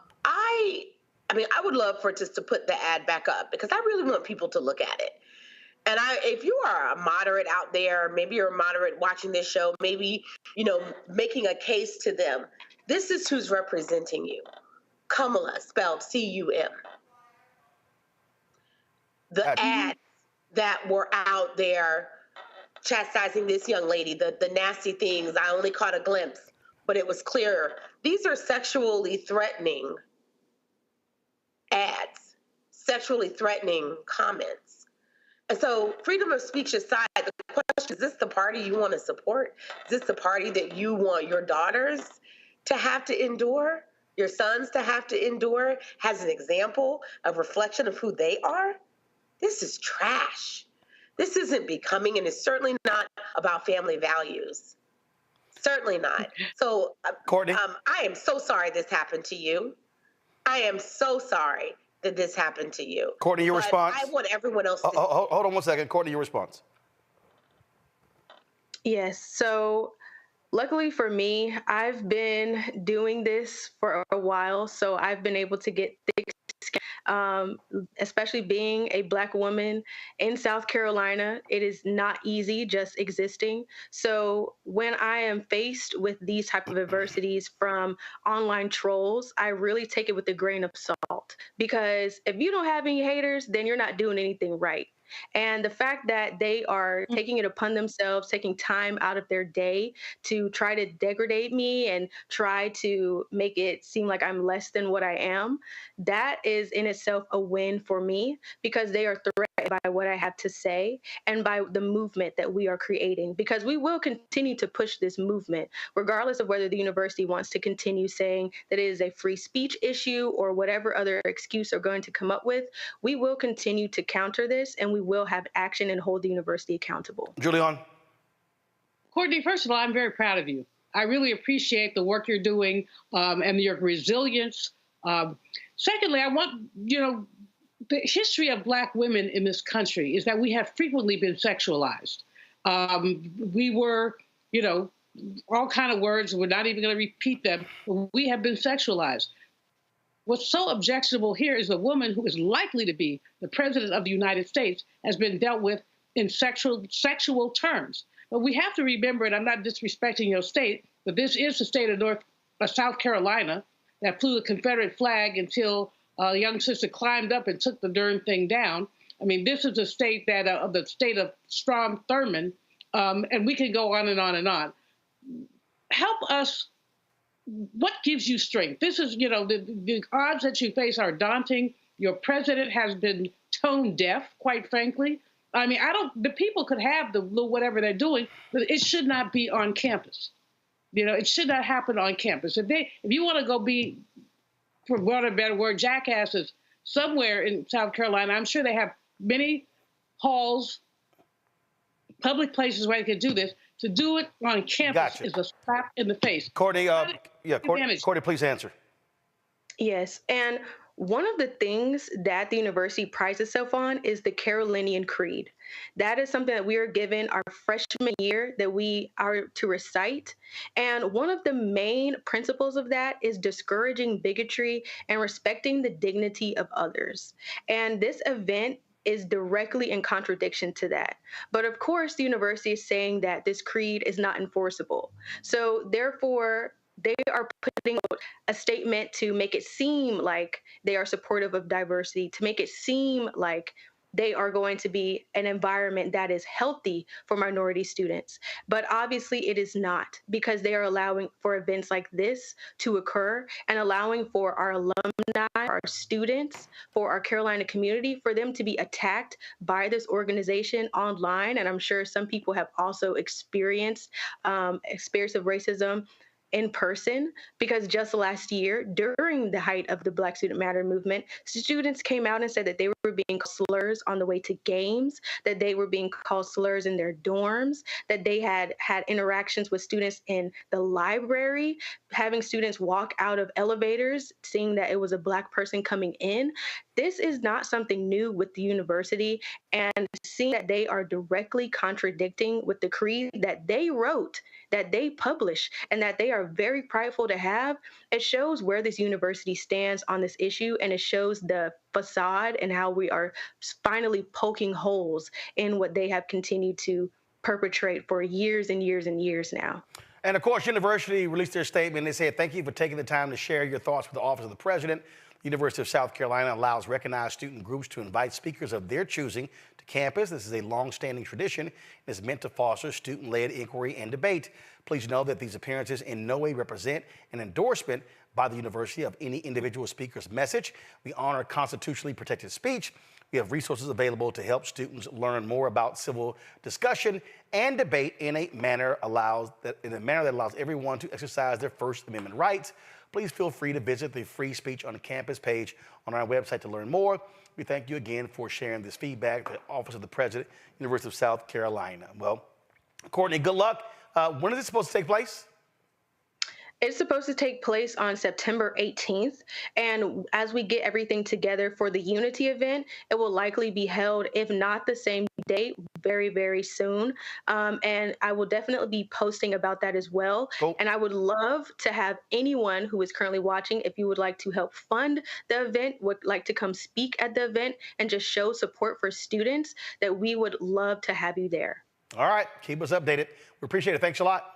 mean, I would love for just to put the ad back up, because I really want people to look at it. And if you are a moderate out there, maybe you're a moderate watching this show, maybe, making a case to them, this is who's representing you. Kamala, spelled C-U-M. The ads that were out there chastising this young lady, the nasty things, I only caught a glimpse, but it was clear. These are sexually threatening ads, sexually threatening comments. And so freedom of speech aside, the question, is this the party you want to support? Is this the party that you want your daughters to have to endure, your sons to have to endure, as an example, a reflection of who they are? This is trash. This isn't becoming, and it's certainly not about family values. Certainly not. So, Courtney? I am so sorry this happened to you. I am so sorry that this happened to you. Courtney, your response? I want everyone else to... Hold on one second. Courtney, your response. Yes. So luckily for me, I've been doing this for a while, so I've been able to get thick skin, especially being a Black woman in South Carolina. It is not easy just existing. So when I am faced with these type of adversities from online trolls, I really take it with a grain of salt, because if you don't have any haters, then you're not doing anything right. And the fact that they are taking it upon themselves, taking time out of their day to try to degrade me and try to make it seem like I'm less than what I am, that is in itself a win for me, because they are threatened by what I have to say and by the movement that we are creating, because we will continue to push this movement, regardless of whether the university wants to continue saying that it is a free speech issue or whatever other excuse they're going to come up with. We will continue to counter this, and we will have action and hold the university accountable. Julian? Courtney, first of all, I'm very proud of you. I really appreciate the work you're doing and your resilience. Secondly, I want, the history of Black women in this country is that we have frequently been sexualized. We were, all kind of words, we're not even going to repeat them, but we have been sexualized. What's so objectionable here is a woman who is likely to be the president of the United States has been dealt with in sexual terms. But we have to remember, and I'm not disrespecting your state, but this is the state of South Carolina that flew the Confederate flag until a young sister climbed up and took the darn thing down. I mean, this is a state that the state of Strom Thurmond, and we can go on and on and on. Help us. What gives you strength? This is, the odds that you face are daunting. Your president has been tone deaf, quite frankly. I mean, the people could have the whatever they're doing, but it should not be on campus. It should not happen on campus. If you want to go be, for want of a better word, jackasses somewhere in South Carolina, I'm sure they have many halls, public places where they could do this. To do it on campus is a slap in the face. Courtney, Courtney, please answer. Yes, and one of the things that the university prides itself on is the Carolinian Creed. That is something that we are given our freshman year that we are to recite. And one of the main principles of that is discouraging bigotry and respecting the dignity of others. And this event is directly in contradiction to that. But of course, the university is saying that this creed is not enforceable. So therefore, they are putting out a statement to make it seem like they are supportive of diversity, to make it seem like they are going to be an environment that is healthy for minority students. But obviously it is not, because they are allowing for events like this to occur and allowing for our alumni, our students, for our Carolina community, for them to be attacked by this organization online. And I'm sure some people have also experienced experience of racism in person, because just last year, during the height of the Black Student Matter movement, students came out and said that they were being called slurs on the way to games, that they were being called slurs in their dorms, that they had interactions with students in the library, having students walk out of elevators, seeing that it was a Black person coming in. This is not something new with the university, and seeing that they are directly contradicting with the creed that they wrote, that they published, and that they are very prideful to have, it shows where this university stands on this issue, and it shows the facade and how we are finally poking holes in what they have continued to perpetrate for years and years and years now. And of course, university released their statement. They said, thank you for taking the time to share your thoughts with the Office of the President. The University of South Carolina allows recognized student groups to invite speakers of their choosing to campus. This is a long-standing tradition and is meant to foster student-led inquiry and debate. Please know that these appearances in no way represent an endorsement by the university of any individual speaker's message. We honor constitutionally protected speech. We have resources available to help students learn more about civil discussion and debate in a manner that allows everyone to exercise their First Amendment rights. Please feel free to visit the Free Speech on Campus page on our website to learn more. We thank you again for sharing this feedback to the Office of the President, University of South Carolina. Well, Courtney, good luck. When is it supposed to take place? It's supposed to take place on September 18th. And as we get everything together for the Unity event, it will likely be held, if not the same date, very, very soon. And I will definitely be posting about that as well. Cool. And I would love to have anyone who is currently watching, if you would like to help fund the event, would like to come speak at the event and just show support for students, that we would love to have you there. All right. Keep us updated. We appreciate it. Thanks a lot.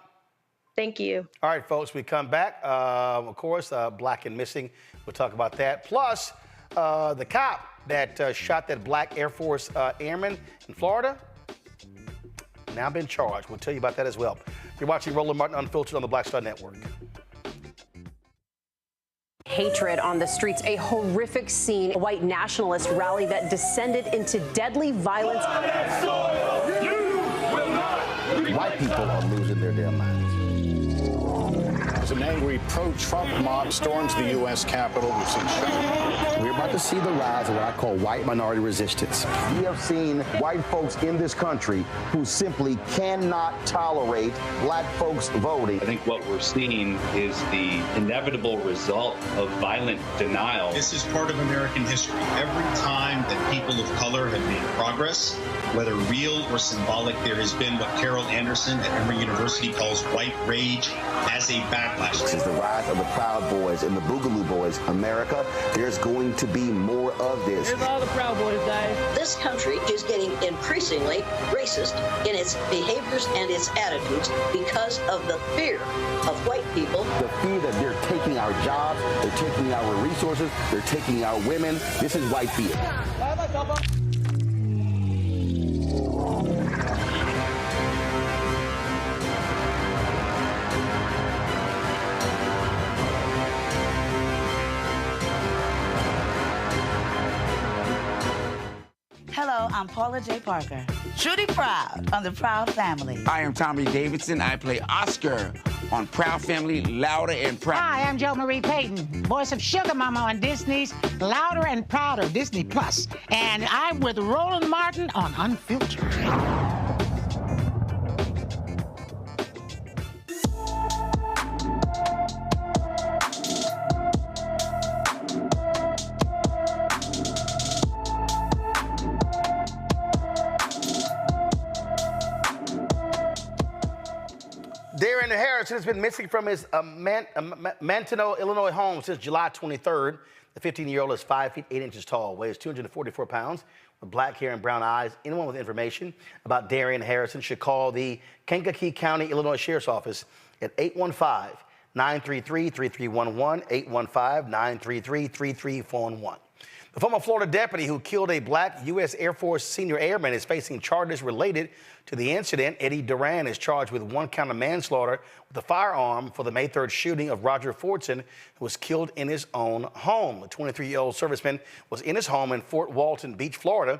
Thank you. All right, folks, we come back. Of course, Black and Missing. We'll talk about that. Plus, the cop that shot that Black Air Force Airman in Florida, now been charged. We'll tell you about that as well. You're watching Roland Martin Unfiltered on the Black Star Network. Hatred on the streets, a horrific scene, a white nationalist rally that descended into deadly violence. White people are losing their damn minds. As an angry pro-Trump mob storms the U.S. Capitol, we've seen shooting. We're about to see the rise of what I call white minority resistance. We have seen white folks in this country who simply cannot tolerate black folks voting. I think what we're seeing is the inevitable result of violent denial. This is part of American history. Every time that people of color have made progress, whether real or symbolic, there has been what Carol Anderson at Emory University calls white rage as a backlash. This is the rise of the Proud Boys and the Boogaloo Boys. America, there's going to be more of this. Here's all the Proud Boys, Dave. This country is getting increasingly racist in its behaviors and its attitudes because of the fear of white people. The fear that they're taking our jobs, they're taking our resources, they're taking our women. This is white fear. Hello, I'm Paula J. Parker. Trudy Proud on the Proud Family. I am Tommy Davidson. I play Oscar on Proud Family, Louder and Proud. Hi, I'm Jo Marie Payton, voice of Sugar Mama on Disney's Louder and Prouder, Disney Plus. And I'm with Roland Martin on Unfiltered. Harrison has been missing from his Manteno, Illinois home since July 23rd. The 15-year-old is 5 feet 8 inches tall, weighs 244 pounds, with black hair and brown eyes. Anyone with information about Darian Harrison should call the Kankakee County, Illinois Sheriff's Office at 815-933-3311, 815-933-3341. The former Florida deputy who killed a black U.S. Air Force senior airman is facing charges related to the incident. Eddie Duran is charged with 1 count of manslaughter with a firearm for the May 3rd shooting of Roger Fordson, who was killed in his own home. The 23-year-old serviceman was in his home in Fort Walton Beach, Florida,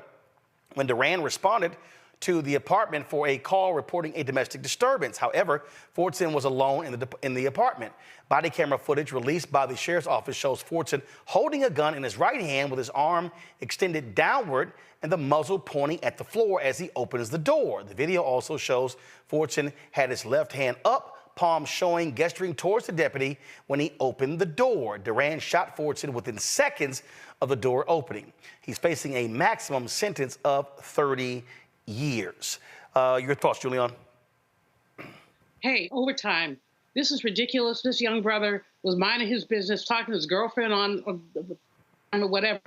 when Duran responded to the apartment for a call reporting a domestic disturbance. However, Fordson was alone in the apartment. Body camera footage released by the sheriff's office shows Fordson holding a gun in his right hand with his arm extended downward and the muzzle pointing at the floor as he opens the door. The video also shows Fordson had his left hand up, palm showing, gesturing towards the deputy when he opened the door. Duran shot Fordson within seconds of the door opening. He's facing a maximum sentence of 30 years. Your thoughts, Julian? Hey, overtime. This is ridiculous. This young brother was minding his business, talking to his girlfriend on or whatever.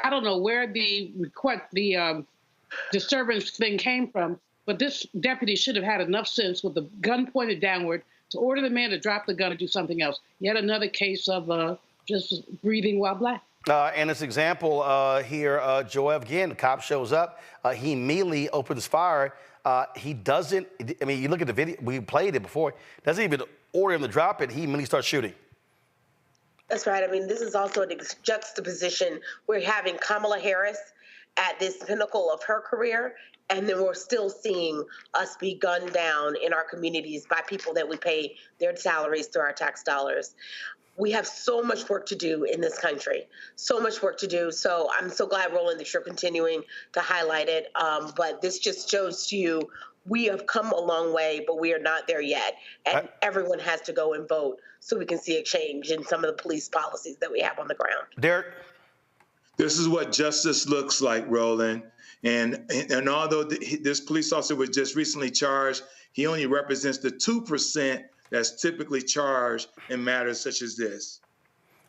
I don't know where the disturbance thing came from, but this deputy should have had enough sense with the gun pointed downward to order the man to drop the gun and do something else. Yet another case of just breathing while black. And this example here, Joe, again, the cop shows up. He immediately opens fire. He doesn't, I mean, you look at the video, we played it before, doesn't even order him to drop it. He immediately starts shooting. That's right. I mean, this is also a juxtaposition. We're having Kamala Harris at this pinnacle of her career, and then we're still seeing us be gunned down in our communities by people that we pay their salaries through our tax dollars. We have so much work to do in this country, so much work to do. So I'm so glad, Roland, that you're continuing to highlight it. But this just shows to you we have come a long way, but we are not there yet. And everyone has to go and vote so we can see a change in some of the police policies that we have on the ground. Derek? This is what justice looks like, Roland. And although this police officer was just recently charged, he only represents the 2% that's typically charged in matters such as this.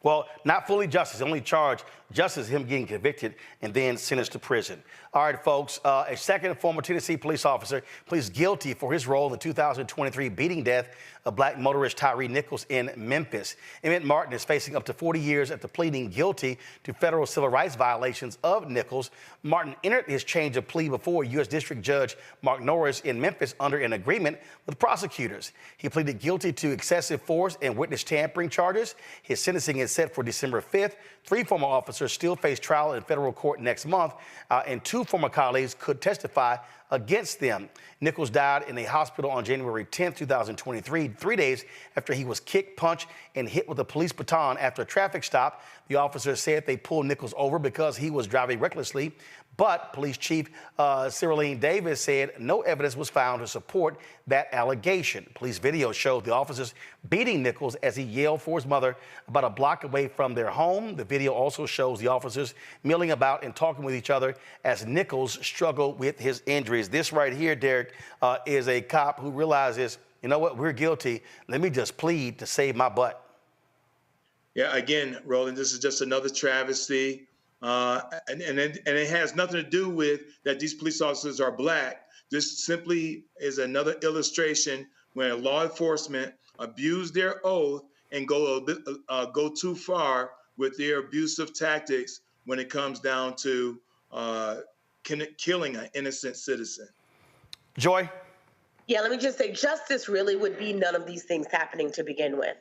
Well, not fully justice, only charged. Justice is him getting convicted and then sentenced to prison. All right, folks, a second former Tennessee police officer pleads guilty for his role in the 2023 beating death of black motorist Tyree Nichols in Memphis. Emmett Martin is facing up to 40 years after pleading guilty to federal civil rights violations of Nichols. Martin entered his change of plea before U.S. District Judge Mark Norris in Memphis under an agreement with prosecutors. He pleaded guilty to excessive force and witness tampering charges. His sentencing is set for December 5th. 3 former officers still face trial in federal court next month, and 2 former colleagues could testify against them. Nichols died in a hospital on January 10, 2023, 3 days after he was kicked, punched, and hit with a police baton after a traffic stop. The officers said they pulled Nichols over because he was driving recklessly, but Police Chief Cyrilene Davis said no evidence was found to support that allegation. Police video showed the officers beating Nichols as he yelled for his mother about a block away from their home. The video also shows the officers milling about and talking with each other as Nichols struggled with his injuries. This right here, Derek, is a cop who realizes, you know what, we're guilty. Let me just plead to save my butt. Yeah, again, Roland, this is just another travesty. And it has nothing to do with that these police officers are black. This simply is another illustration when law enforcement abuse their oath and go too far with their abusive tactics when it comes down to killing an innocent citizen. Joy? Yeah, let me just say justice really would be none of these things happening to begin with,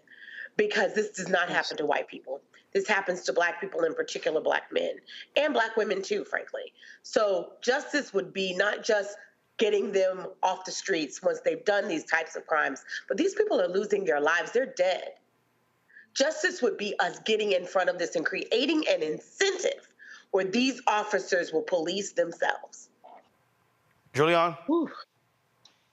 because this does not happen to white people. This happens to black people, in particular black men, and black women too, frankly. So justice would be not just getting them off the streets once they've done these types of crimes, but these people are losing their lives. They're dead. Justice would be us getting in front of this and creating an incentive where these officers will police themselves. Julian?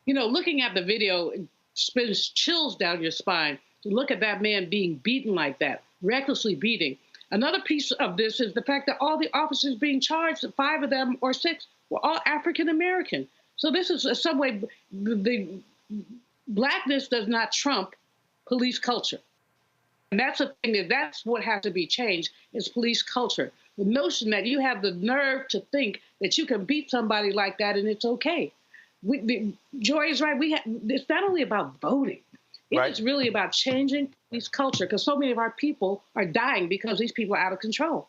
You know, looking at the video, it spins chills down your spine to look at that man being beaten like that, recklessly beating. Another piece of this is the fact that all the officers being charged, 5 of them or 6, were all African American. So this is in some way the blackness does not trump police culture. And that's the thing, that's what has to be changed, is police culture. The notion that you have the nerve to think that you can beat somebody like that and it's okay. Joy is right. It's not only about voting. It's really about changing police culture, because so many of our people are dying because these people are out of control.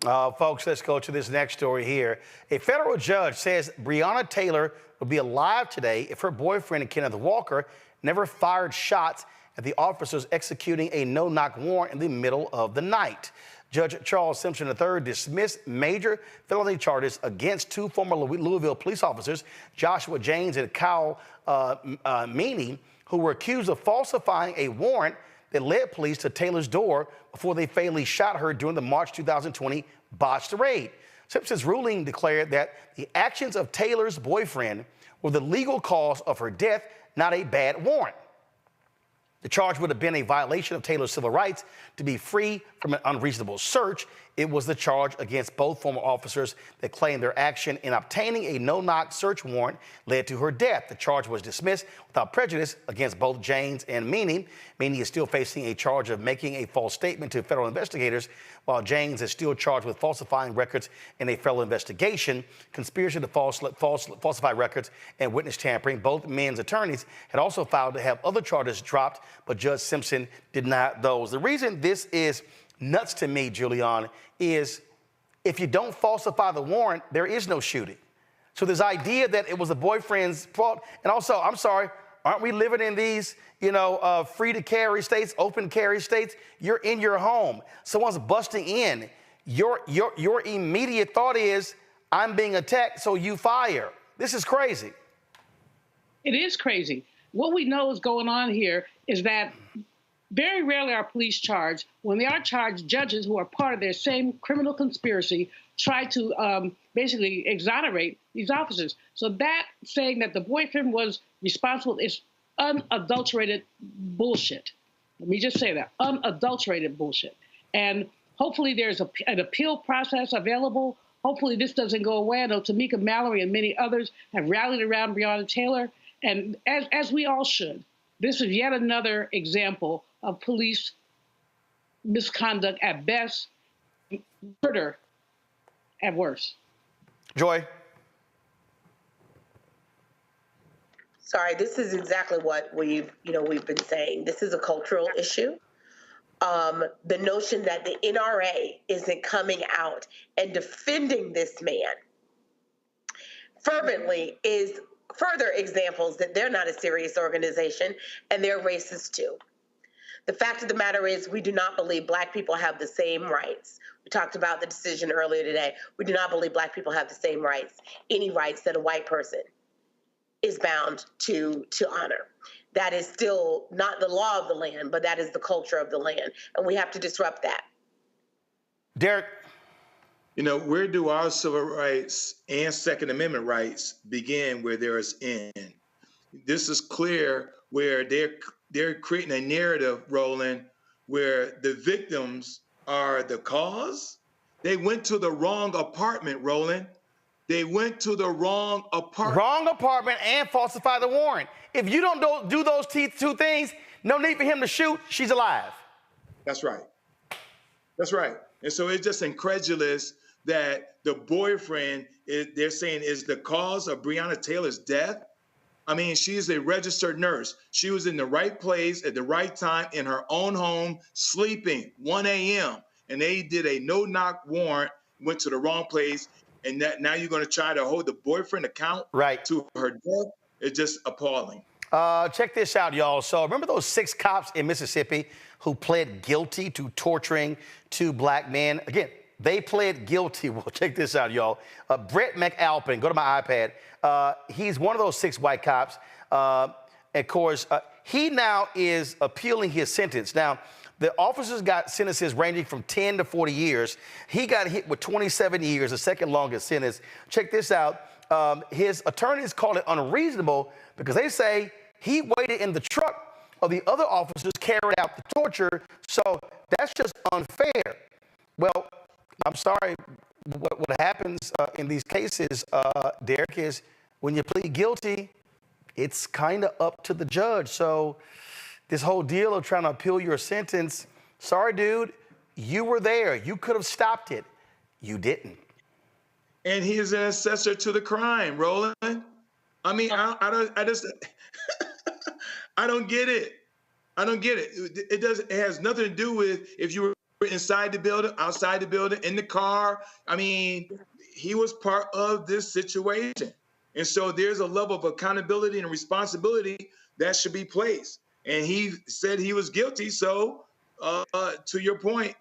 Folks, let's go to this next story here. A federal judge says Breonna Taylor would be alive today if her boyfriend, Kenneth Walker, never fired shots at the officers executing a no-knock warrant in the middle of the night. Judge Charles Simpson III dismissed major felony charges against two former Louisville police officers, Joshua James and Kyle Meany, who were accused of falsifying a warrant that led police to Taylor's door before they fatally shot her during the March 2020 botched raid. Simpson's ruling declared that the actions of Taylor's boyfriend were the legal cause of her death, not a bad warrant. The charge would have been a violation of Taylor's civil rights to be free from an unreasonable search. It was the charge against both former officers that claimed their action in obtaining a no-knock search warrant led to her death. The charge was dismissed without prejudice against both James and Meany. Meany is still facing a charge of making a false statement to federal investigators, while James is still charged with falsifying records in a federal investigation, conspiracy to falsify records, and witness tampering. Both men's attorneys had also filed to have other charges dropped, but Judge Simpson denied those. The reason this is nuts to me, Julian, is if you don't falsify the warrant, there is no shooting. So this idea that it was the boyfriend's fault, and also, I'm sorry, aren't we living in these, free to carry states, open carry states? You're in your home. Someone's busting in. Your immediate thought is, I'm being attacked, so you fire. This is crazy. It is crazy. What we know is going on here is that very rarely are police charged. When they are charged, judges who are part of their same criminal conspiracy try to basically exonerate these officers. So that saying that the boyfriend was responsible is unadulterated bullshit. Let me just say that, unadulterated bullshit. And hopefully there's an appeal process available. Hopefully this doesn't go away. I know Tamika Mallory and many others have rallied around Breonna Taylor, and as we all should. This is yet another example of police misconduct at best, murder at worst. Joy. Sorry, this is exactly what we've been saying. This is a cultural issue. The notion that the NRA isn't coming out and defending this man fervently is further examples that they're not a serious organization and they're racist too. The fact of the matter is we do not believe Black people have the same rights. We talked about the decision earlier today. We do not believe Black people have the same rights, any rights that a white person is bound to honor. That is still not the law of the land, but that is the culture of the land, and we have to disrupt that. Derek. Where do our civil rights and Second Amendment rights begin where there is end? This is clear where they're creating a narrative, Roland, where the victims are the cause. They went to the wrong apartment, Roland. They went to the wrong apartment. Wrong apartment and falsify the warrant. If you don't do those two things, no need for him to shoot. She's alive. That's right. That's right. And so it's just incredulous that the boyfriend, they're saying, is the cause of Breonna Taylor's death. I mean, she's a registered nurse. She was in the right place at the right time in her own home, sleeping, 1 a.m. And they did a no-knock warrant, went to the wrong place. And now you're going to try to hold the boyfriend account to her death? It's just appalling. Check this out, y'all. So remember those 6 cops in Mississippi who pled guilty to torturing 2 Black men? Again, they pled guilty. Well, check this out, y'all. Brett McAlpin, go to my iPad. He's one of those 6 white cops. Of course, he now is appealing his sentence. Now, the officers got sentences ranging from 10 to 40 years. He got hit with 27 years, the second longest sentence. Check this out. His attorneys call it unreasonable because they say he waited in the truck of the other officers carrying out the torture. So that's just unfair. Well, I'm sorry. What happens in these cases, Derek, is when you plead guilty, it's kind of up to the judge. So this whole deal of trying to appeal your sentence, sorry, dude, you were there. You could have stopped it. You didn't. And he is an accessory to the crime, Roland. I mean, I just, I don't get it. I don't get it. It has nothing to do with if you were inside the building, outside the building, in the car. I mean, he was part of this situation. And so there's a level of accountability and responsibility that should be placed. And he said he was guilty. So to your point,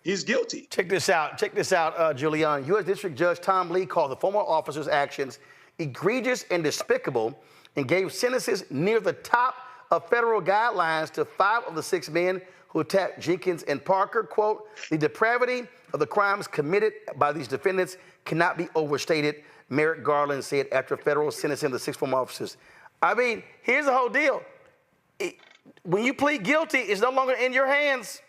he's guilty. Check this out, Julian. U.S. District Judge Tom Lee called the former officer's actions egregious and despicable and gave sentences near the top of federal guidelines to 5 of the 6 men who attacked Jenkins and Parker. Quote, the depravity of the crimes committed by these defendants cannot be overstated, Merrick Garland said after federal sentencing the 6 former officers. I mean, here's the whole deal. When you plead guilty, it's no longer in your hands.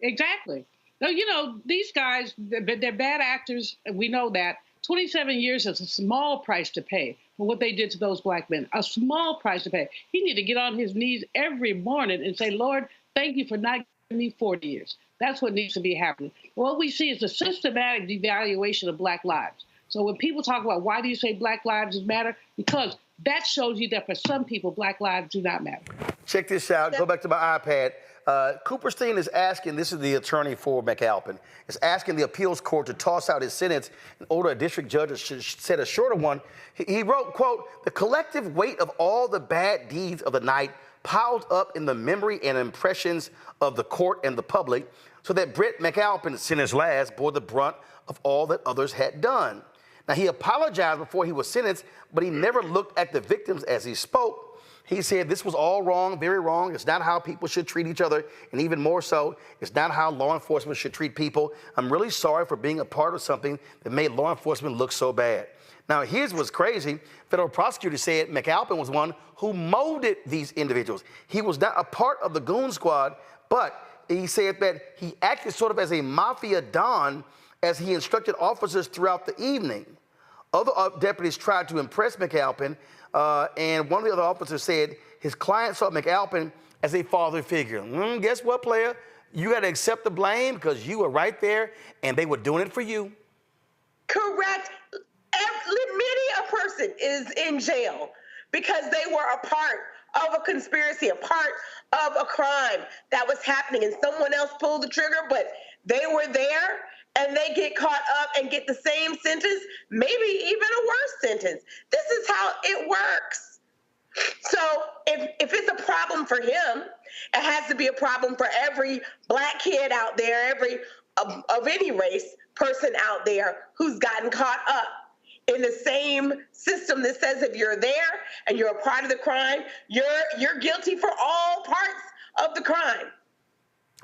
Exactly. No, you know, these guys, they're bad actors, and we know that. 27 years is a small price to pay for what they did to those black men, a small price to pay. He need to get on his knees every morning and say, Lord, thank you for not giving me 40 years. That's what needs to be happening. What we see is a systematic devaluation of black lives. So when people talk about why do you say black lives matter? Because that shows you that for some people, black lives do not matter. Check this out. Go back to my iPad. Cooperstein is asking, this is the attorney for McAlpin, is asking the appeals court to toss out his sentence and order a district judge to set a shorter one. He wrote, quote, the collective weight of all the bad deeds of the night piled up in the memory and impressions of the court and the public so that Brett McAlpin's sentence last bore the brunt of all that others had done. Now, he apologized before he was sentenced, but he never looked at the victims as he spoke. He said this was all wrong, very wrong. It's not how people should treat each other. And even more so, it's not how law enforcement should treat people. I'm really sorry for being a part of something that made law enforcement look so bad. Now, here's what's crazy. Federal prosecutors said McAlpin was one who molded these individuals. He was not a part of the goon squad, but he said that he acted sort of as a mafia don as he instructed officers throughout the evening. Other deputies tried to impress McAlpin, and one of the other officers said his client saw McAlpin as a father figure. Guess what, player? You got to accept the blame because you were right there, and they were doing it for you. Correct. Many a person is in jail because they were a part of a conspiracy, a part of a crime that was happening, and someone else pulled the trigger, but they were there. And they get caught up and get the same sentence, maybe even a worse sentence. This is how it works. So if it's a problem for him, it has to be a problem for every black kid out there, every of any race person out there who's gotten caught up in the same system that says if you're there and you're a part of the crime, you're guilty for all parts of the crime.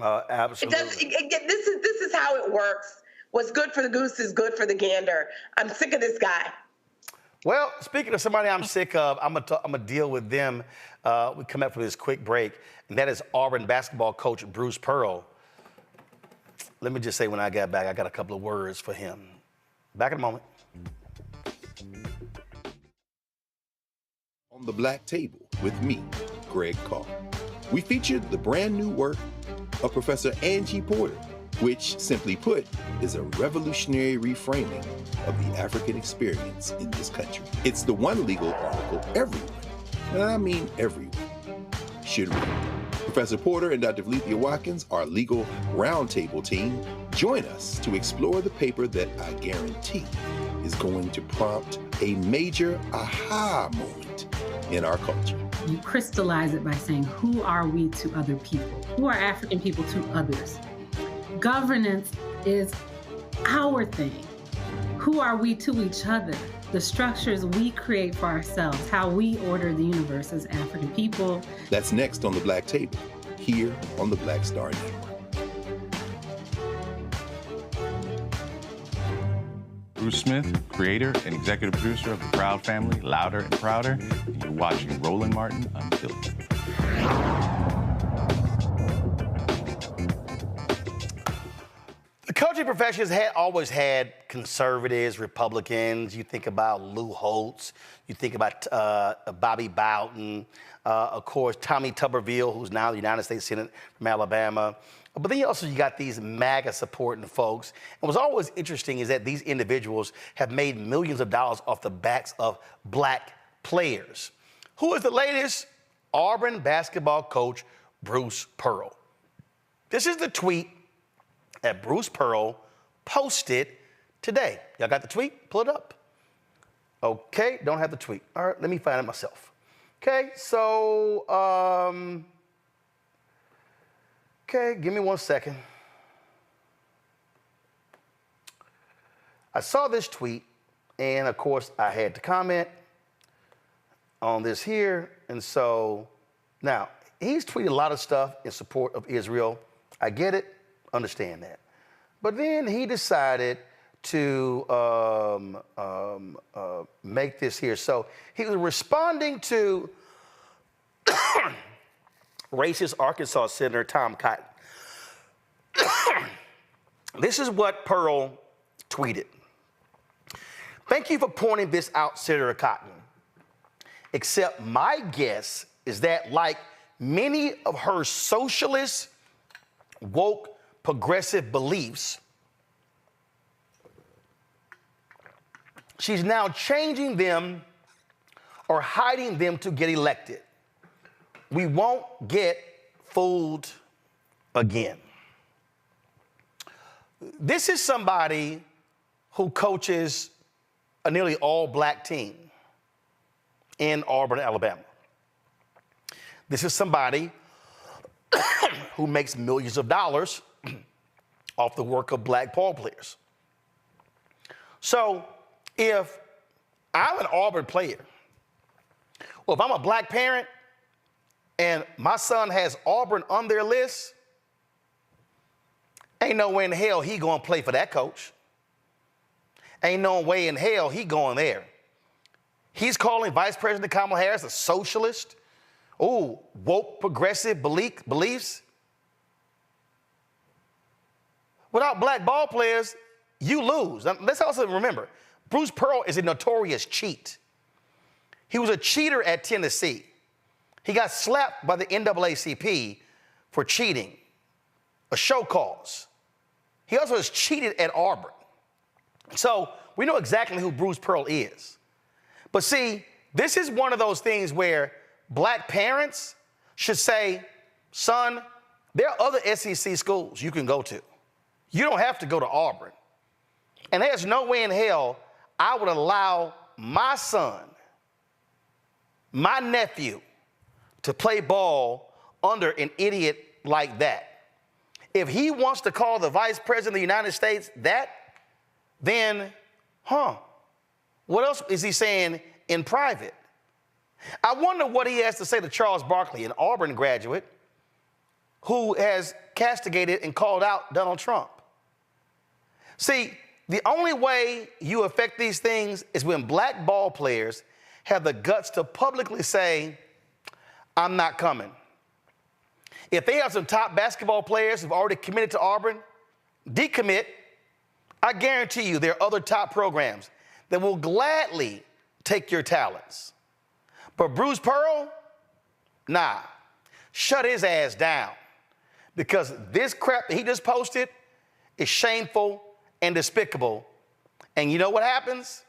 Absolutely. This is how it works. What's good for the goose is good for the gander. I'm sick of this guy. Well, speaking of somebody I'm sick of, I'm gonna deal with them. We come up for this quick break, and that is Auburn basketball coach Bruce Pearl. Let me just say, when I got back, I got a couple of words for him. Back in a moment. On the Black Table with me, Greg Carr. We featured the brand new work of Professor Angie Porter, which, simply put, is a revolutionary reframing of the African experience in this country. It's the one legal article everyone, and I mean everyone, should read. Professor Porter and Dr. Valencia Watkins, our legal roundtable team, join us to explore the paper that I guarantee is going to prompt a major aha moment in our culture. You crystallize it by saying, who are we to other people? Who are African people to others? Governance is our thing. Who are we to each other? The structures we create for ourselves, how we order the universe as African people. That's next on the Black Table, here on the Black Star Network. Bruce Smith, creator and executive producer of The Proud Family, Louder and Prouder, and you're watching Roland Martin Unfiltered. The coaching profession has always had conservatives, Republicans. You think about Lou Holtz. You think about Bobby Bowden. Of course, Tommy Tuberville, who's now the United States Senate from Alabama. But then you got these MAGA supporting folks. And what's always interesting is that these individuals have made millions of dollars off the backs of black players. Who is the latest? Auburn basketball coach Bruce Pearl. This is the tweet that Bruce Pearl posted today. Y'all got the tweet? Pull it up. Okay, don't have the tweet. All right, let me find it myself. Okay, so, okay, give me 1 second. I saw this tweet, and of course, I had to comment on this here. And so, now, he's tweeted a lot of stuff in support of Israel. I get it, understand that. But then he decided to make this here. So he was responding to racist Arkansas Senator Tom Cotton. This is what Pearl tweeted. Thank you for pointing this out, Senator Cotton. Except my guess is that, like many of her socialist, woke, progressive beliefs, she's now changing them or hiding them to get elected. We won't get fooled again. This is somebody who coaches a nearly all-black team in Auburn, Alabama. This is somebody who makes millions of dollars off the work of black ball players. So if I'm an Auburn player, or if I'm a black parent and my son has Auburn on their list, ain't no way in hell he gonna play for that coach. Ain't no way in hell he going there. He's calling Vice President Kamala Harris a socialist. Ooh, woke progressive beliefs. Without black ball players, you lose. Now, let's also remember, Bruce Pearl is a notorious cheat. He was a cheater at Tennessee. He got slapped by the NAACP for cheating, a show cause. He also has cheated at Auburn. So we know exactly who Bruce Pearl is. But see, this is one of those things where black parents should say, son, there are other SEC schools you can go to. You don't have to go to Auburn. And there's no way in hell I would allow my son, my nephew, to play ball under an idiot like that. If he wants to call the Vice President of the United States that, then, what else is he saying in private? I wonder what he has to say to Charles Barkley, an Auburn graduate, who has castigated and called out Donald Trump. See, the only way you affect these things is when black ball players have the guts to publicly say, I'm not coming. If they have some top basketball players who've already committed to Auburn, decommit. I guarantee you there are other top programs that will gladly take your talents. But Bruce Pearl, nah, shut his ass down, because this crap that he just posted is shameful and despicable. And you know what happens?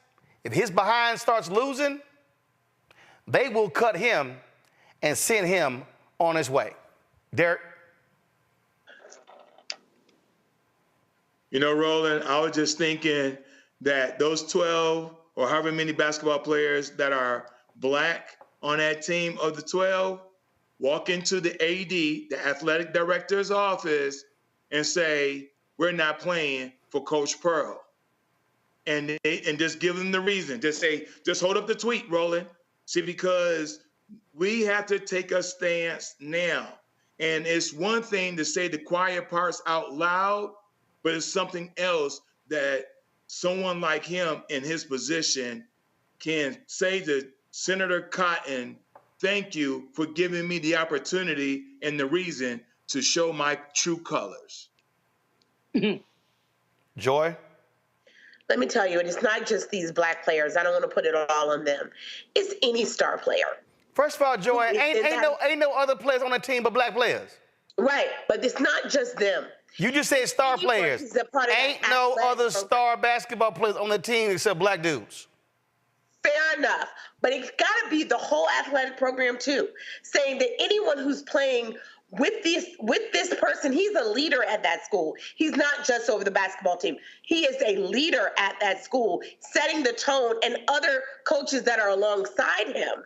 If his behind starts losing, they will cut him and send him on his way. Derek? You know, Roland, I was just thinking that those 12 or however many basketball players that are black on that team of the 12 walk into the AD, the athletic director's office, and say, we're not playing for Coach Pearl. And just give them the reason. Just say, just hold up the tweet, Roland. See, because we have to take a stance now. And it's one thing to say the quiet parts out loud, but it's something else that someone like him in his position can say to Senator Cotton, thank you for giving me the opportunity and the reason to show my true colors. Joy? Let me tell you, and it's not just these black players. I don't want to put it all on them. It's any star player. First of all, Joy, ain't no other players on the team but black players. Right, but it's not just them. You just said star players. Ain't no other star basketball players on the team except black dudes. Fair enough, but it's got to be the whole athletic program too, saying that anyone who's playing with this person, he's a leader at that school. He's not just over the basketball team. He is a leader at that school, setting the tone, and other coaches that are alongside him.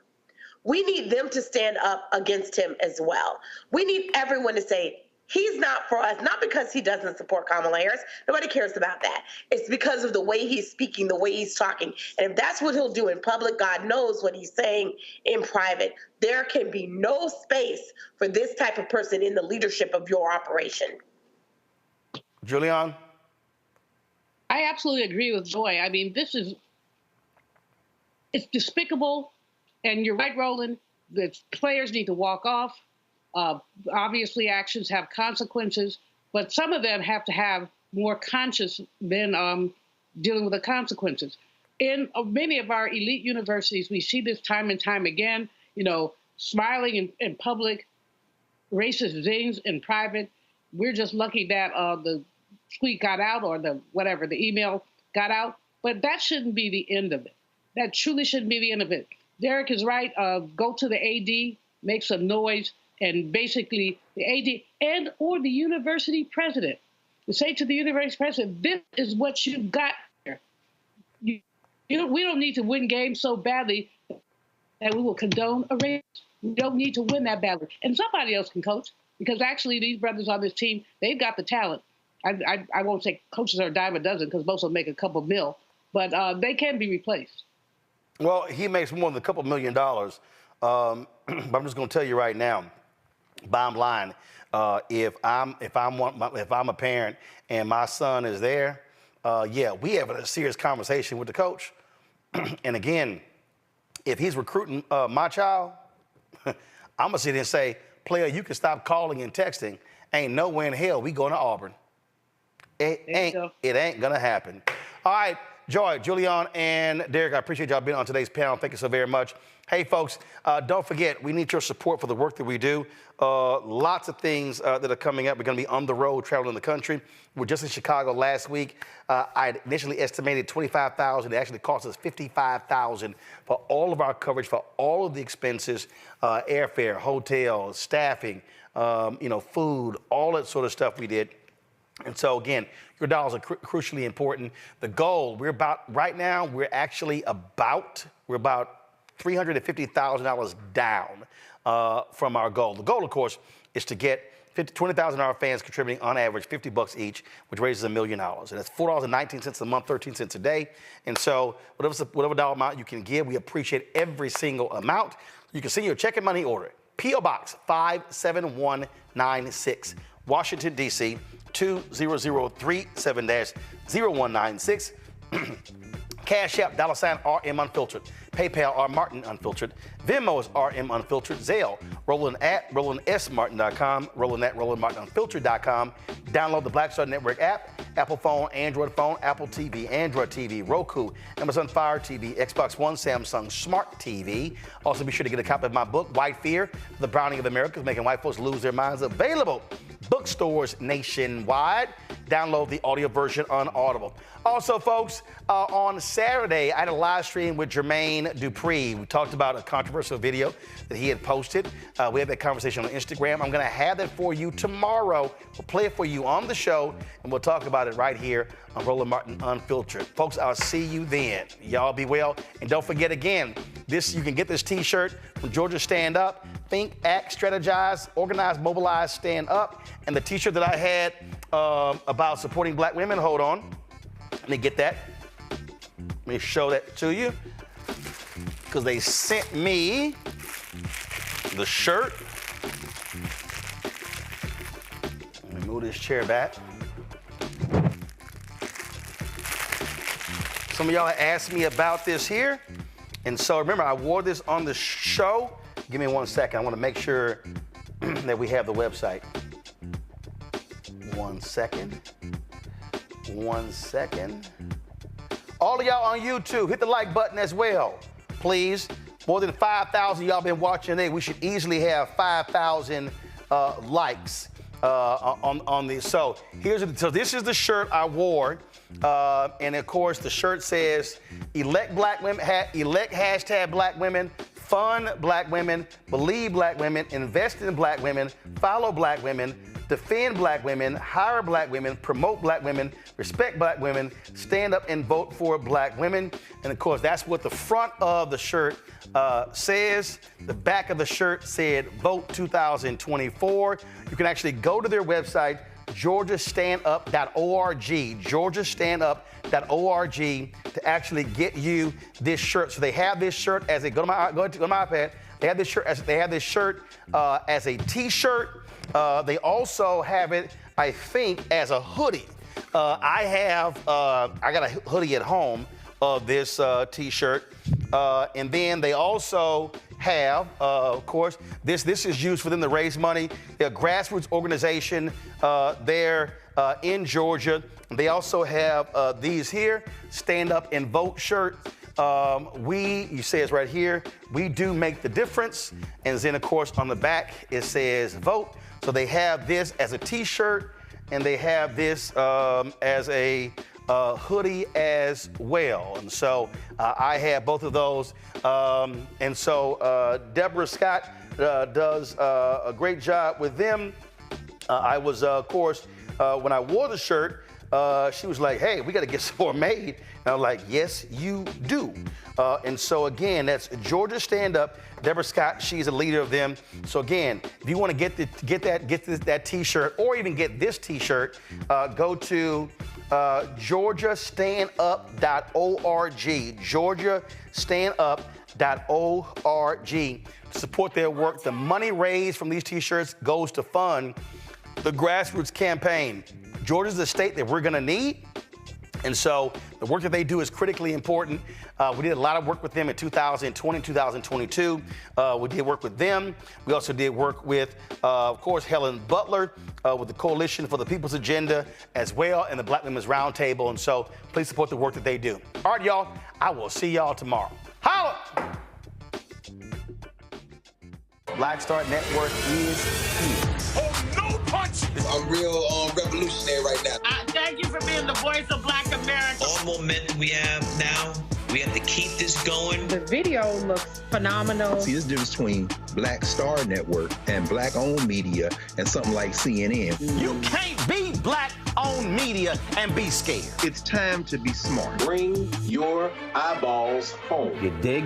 We need them to stand up against him as well. We need everyone to say, he's not for us, not because he doesn't support Kamala Harris. Nobody cares about that. It's because of the way he's speaking, the way he's talking. And if that's what he'll do in public, God knows what he's saying in private. There can be no space for this type of person in the leadership of your operation. Julian? I absolutely agree with Joy. I mean, it's despicable. And you're right, Roland, the players need to walk off. Obviously, actions have consequences, but some of them have to have more conscious than dealing with the consequences. In many of our elite universities, we see this time and time again, smiling in public, racist zings in private. We're just lucky that the tweet got out or the email got out, but that shouldn't be the end of it. That truly shouldn't be the end of it. Derek is right. Go to the AD, make some noise, and basically the AD and or the university president to say to the university president, this is what you got here. We don't need to win games so badly that we will condone a race. We don't need to win that badly. And somebody else can coach, because actually these brothers on this team, they've got the talent. I won't say coaches are a dime a dozen, because most of them make a couple mil, but they can be replaced. Well, he makes more than a couple $1 million. But I'm just going to tell you right now, bottom line, if I'm a parent and my son is there, we have a serious conversation with the coach. And again, if he's recruiting my child, I'm gonna sit there and say, player, you can stop calling and texting. Ain't nowhere in hell we going to Auburn. It ain't gonna happen. All right. Joy, Julian, and Derek, I appreciate y'all being on today's panel. Thank you so very much. Hey, folks, don't forget, we need your support for the work that we do. Lots of things that are coming up. We're going to be on the road, traveling the country. We were just in Chicago last week. I initially estimated $25,000. It actually cost us $55,000 for all of our coverage, for all of the expenses, airfare, hotels, staffing, food, all that sort of stuff we did. And so, again, your dollars are crucially important. The goal, we're about $350,000 down from our goal. The goal, of course, is to get 20,000 of our fans contributing on average $50 each, which raises $1 million. And that's $4.19 a month, 13 cents a day. And so whatever dollar amount you can give, we appreciate every single amount. You can send your check and money order. P.O. Box 57196, Washington, D.C., 20037-0196. Cash App, $RM Unfiltered. PayPal, R Martin Unfiltered. Venmo is RM Unfiltered. Zelle, Roland at RolandSMartin.com. Roland at RolandMartinUnfiltered.com. Download the Black Star Network app. Apple phone, Android phone, Apple TV, Android TV, Roku, Amazon Fire TV, Xbox One, Samsung Smart TV. Also, be sure to get a copy of my book, White Fear, The Browning of America, Making White Folks Lose Their Minds. Available bookstores nationwide. Download the audio version on Audible. Also, folks, on Saturday, I had a live stream with Jermaine Dupree. We talked about a controversial video that he had posted. We had that conversation on Instagram. I'm going to have that for you tomorrow. We'll play it for you on the show, and we'll talk about it right here on Roland Martin Unfiltered. Folks, I'll see you then. Y'all be well. And don't forget, again, you can get this T-shirt from Georgia Stand Up. Think, act, strategize, organize, mobilize, stand up. And the T-shirt that I had about supporting black women, hold on. Let me get that. Let me show that to you. Because they sent me the shirt. Let me move this chair back. Some of y'all asked me about this here. And so remember, I wore this on the show. Give me 1 second. I want to make sure that we have the website. 1 second. 1 second. All of y'all on YouTube, hit the like button as well, please. More than 5,000 y'all been watching today. We should easily have 5,000 likes on these. So this is the shirt I wore. And of course, the shirt says, elect black women, elect hashtag black women, fund black women, believe black women, invest in black women, follow black women, defend black women, hire black women, promote black women, respect black women, stand up and vote for black women. And of course, that's what the front of the shirt says. The back of the shirt said, Vote 2024. You can actually go to their website, georgiastandup.org, georgiastandup.org, to actually get you this shirt. So they have this shirt as a, go to my iPad, they have this shirt as a t-shirt. They also have it, I think, as a hoodie. I got a hoodie at home of this t-shirt. And then they also have, of course, this is used for them to raise money. They're a grassroots organization there in Georgia. They also have these here, Stand Up and Vote shirt. You say it's right here, we do make the difference. And then, of course, on the back, it says vote. So they have this as a t-shirt, and they have this as a hoodie as well. And so I have both of those. And so Deborah Scott does a great job with them. I was, of course, when I wore the shirt, she was like, hey, we got to get some more made. And I'm like, yes, you do. And so, again, that's Georgia Stand Up. Deborah Scott, she's a leader of them. So, again, if you want to get that T-shirt or even get this T-shirt, go to georgiastandup.org, georgiastandup.org, to support their work. The money raised from these T-shirts goes to fund the grassroots campaign. Georgia's the state that we're going to need. And so the work that they do is critically important. We did a lot of work with them in 2020, 2022. We did work with them. We also did work with, of course, Helen Butler with the Coalition for the People's Agenda as well, and the Black Women's Roundtable. And so please support the work that they do. All right, y'all, I will see y'all tomorrow. Holla! Black Star Network is here. Oh, no punch! I'm real revolutionary right now. Thank you for being the voice of Black America. All momentum we have now, we have to keep this going. The video looks phenomenal. See, this difference between Black Star Network and Black-owned media and something like CNN. You can't be Black-owned media and be scared. It's time to be smart. Bring your eyeballs home. You dig?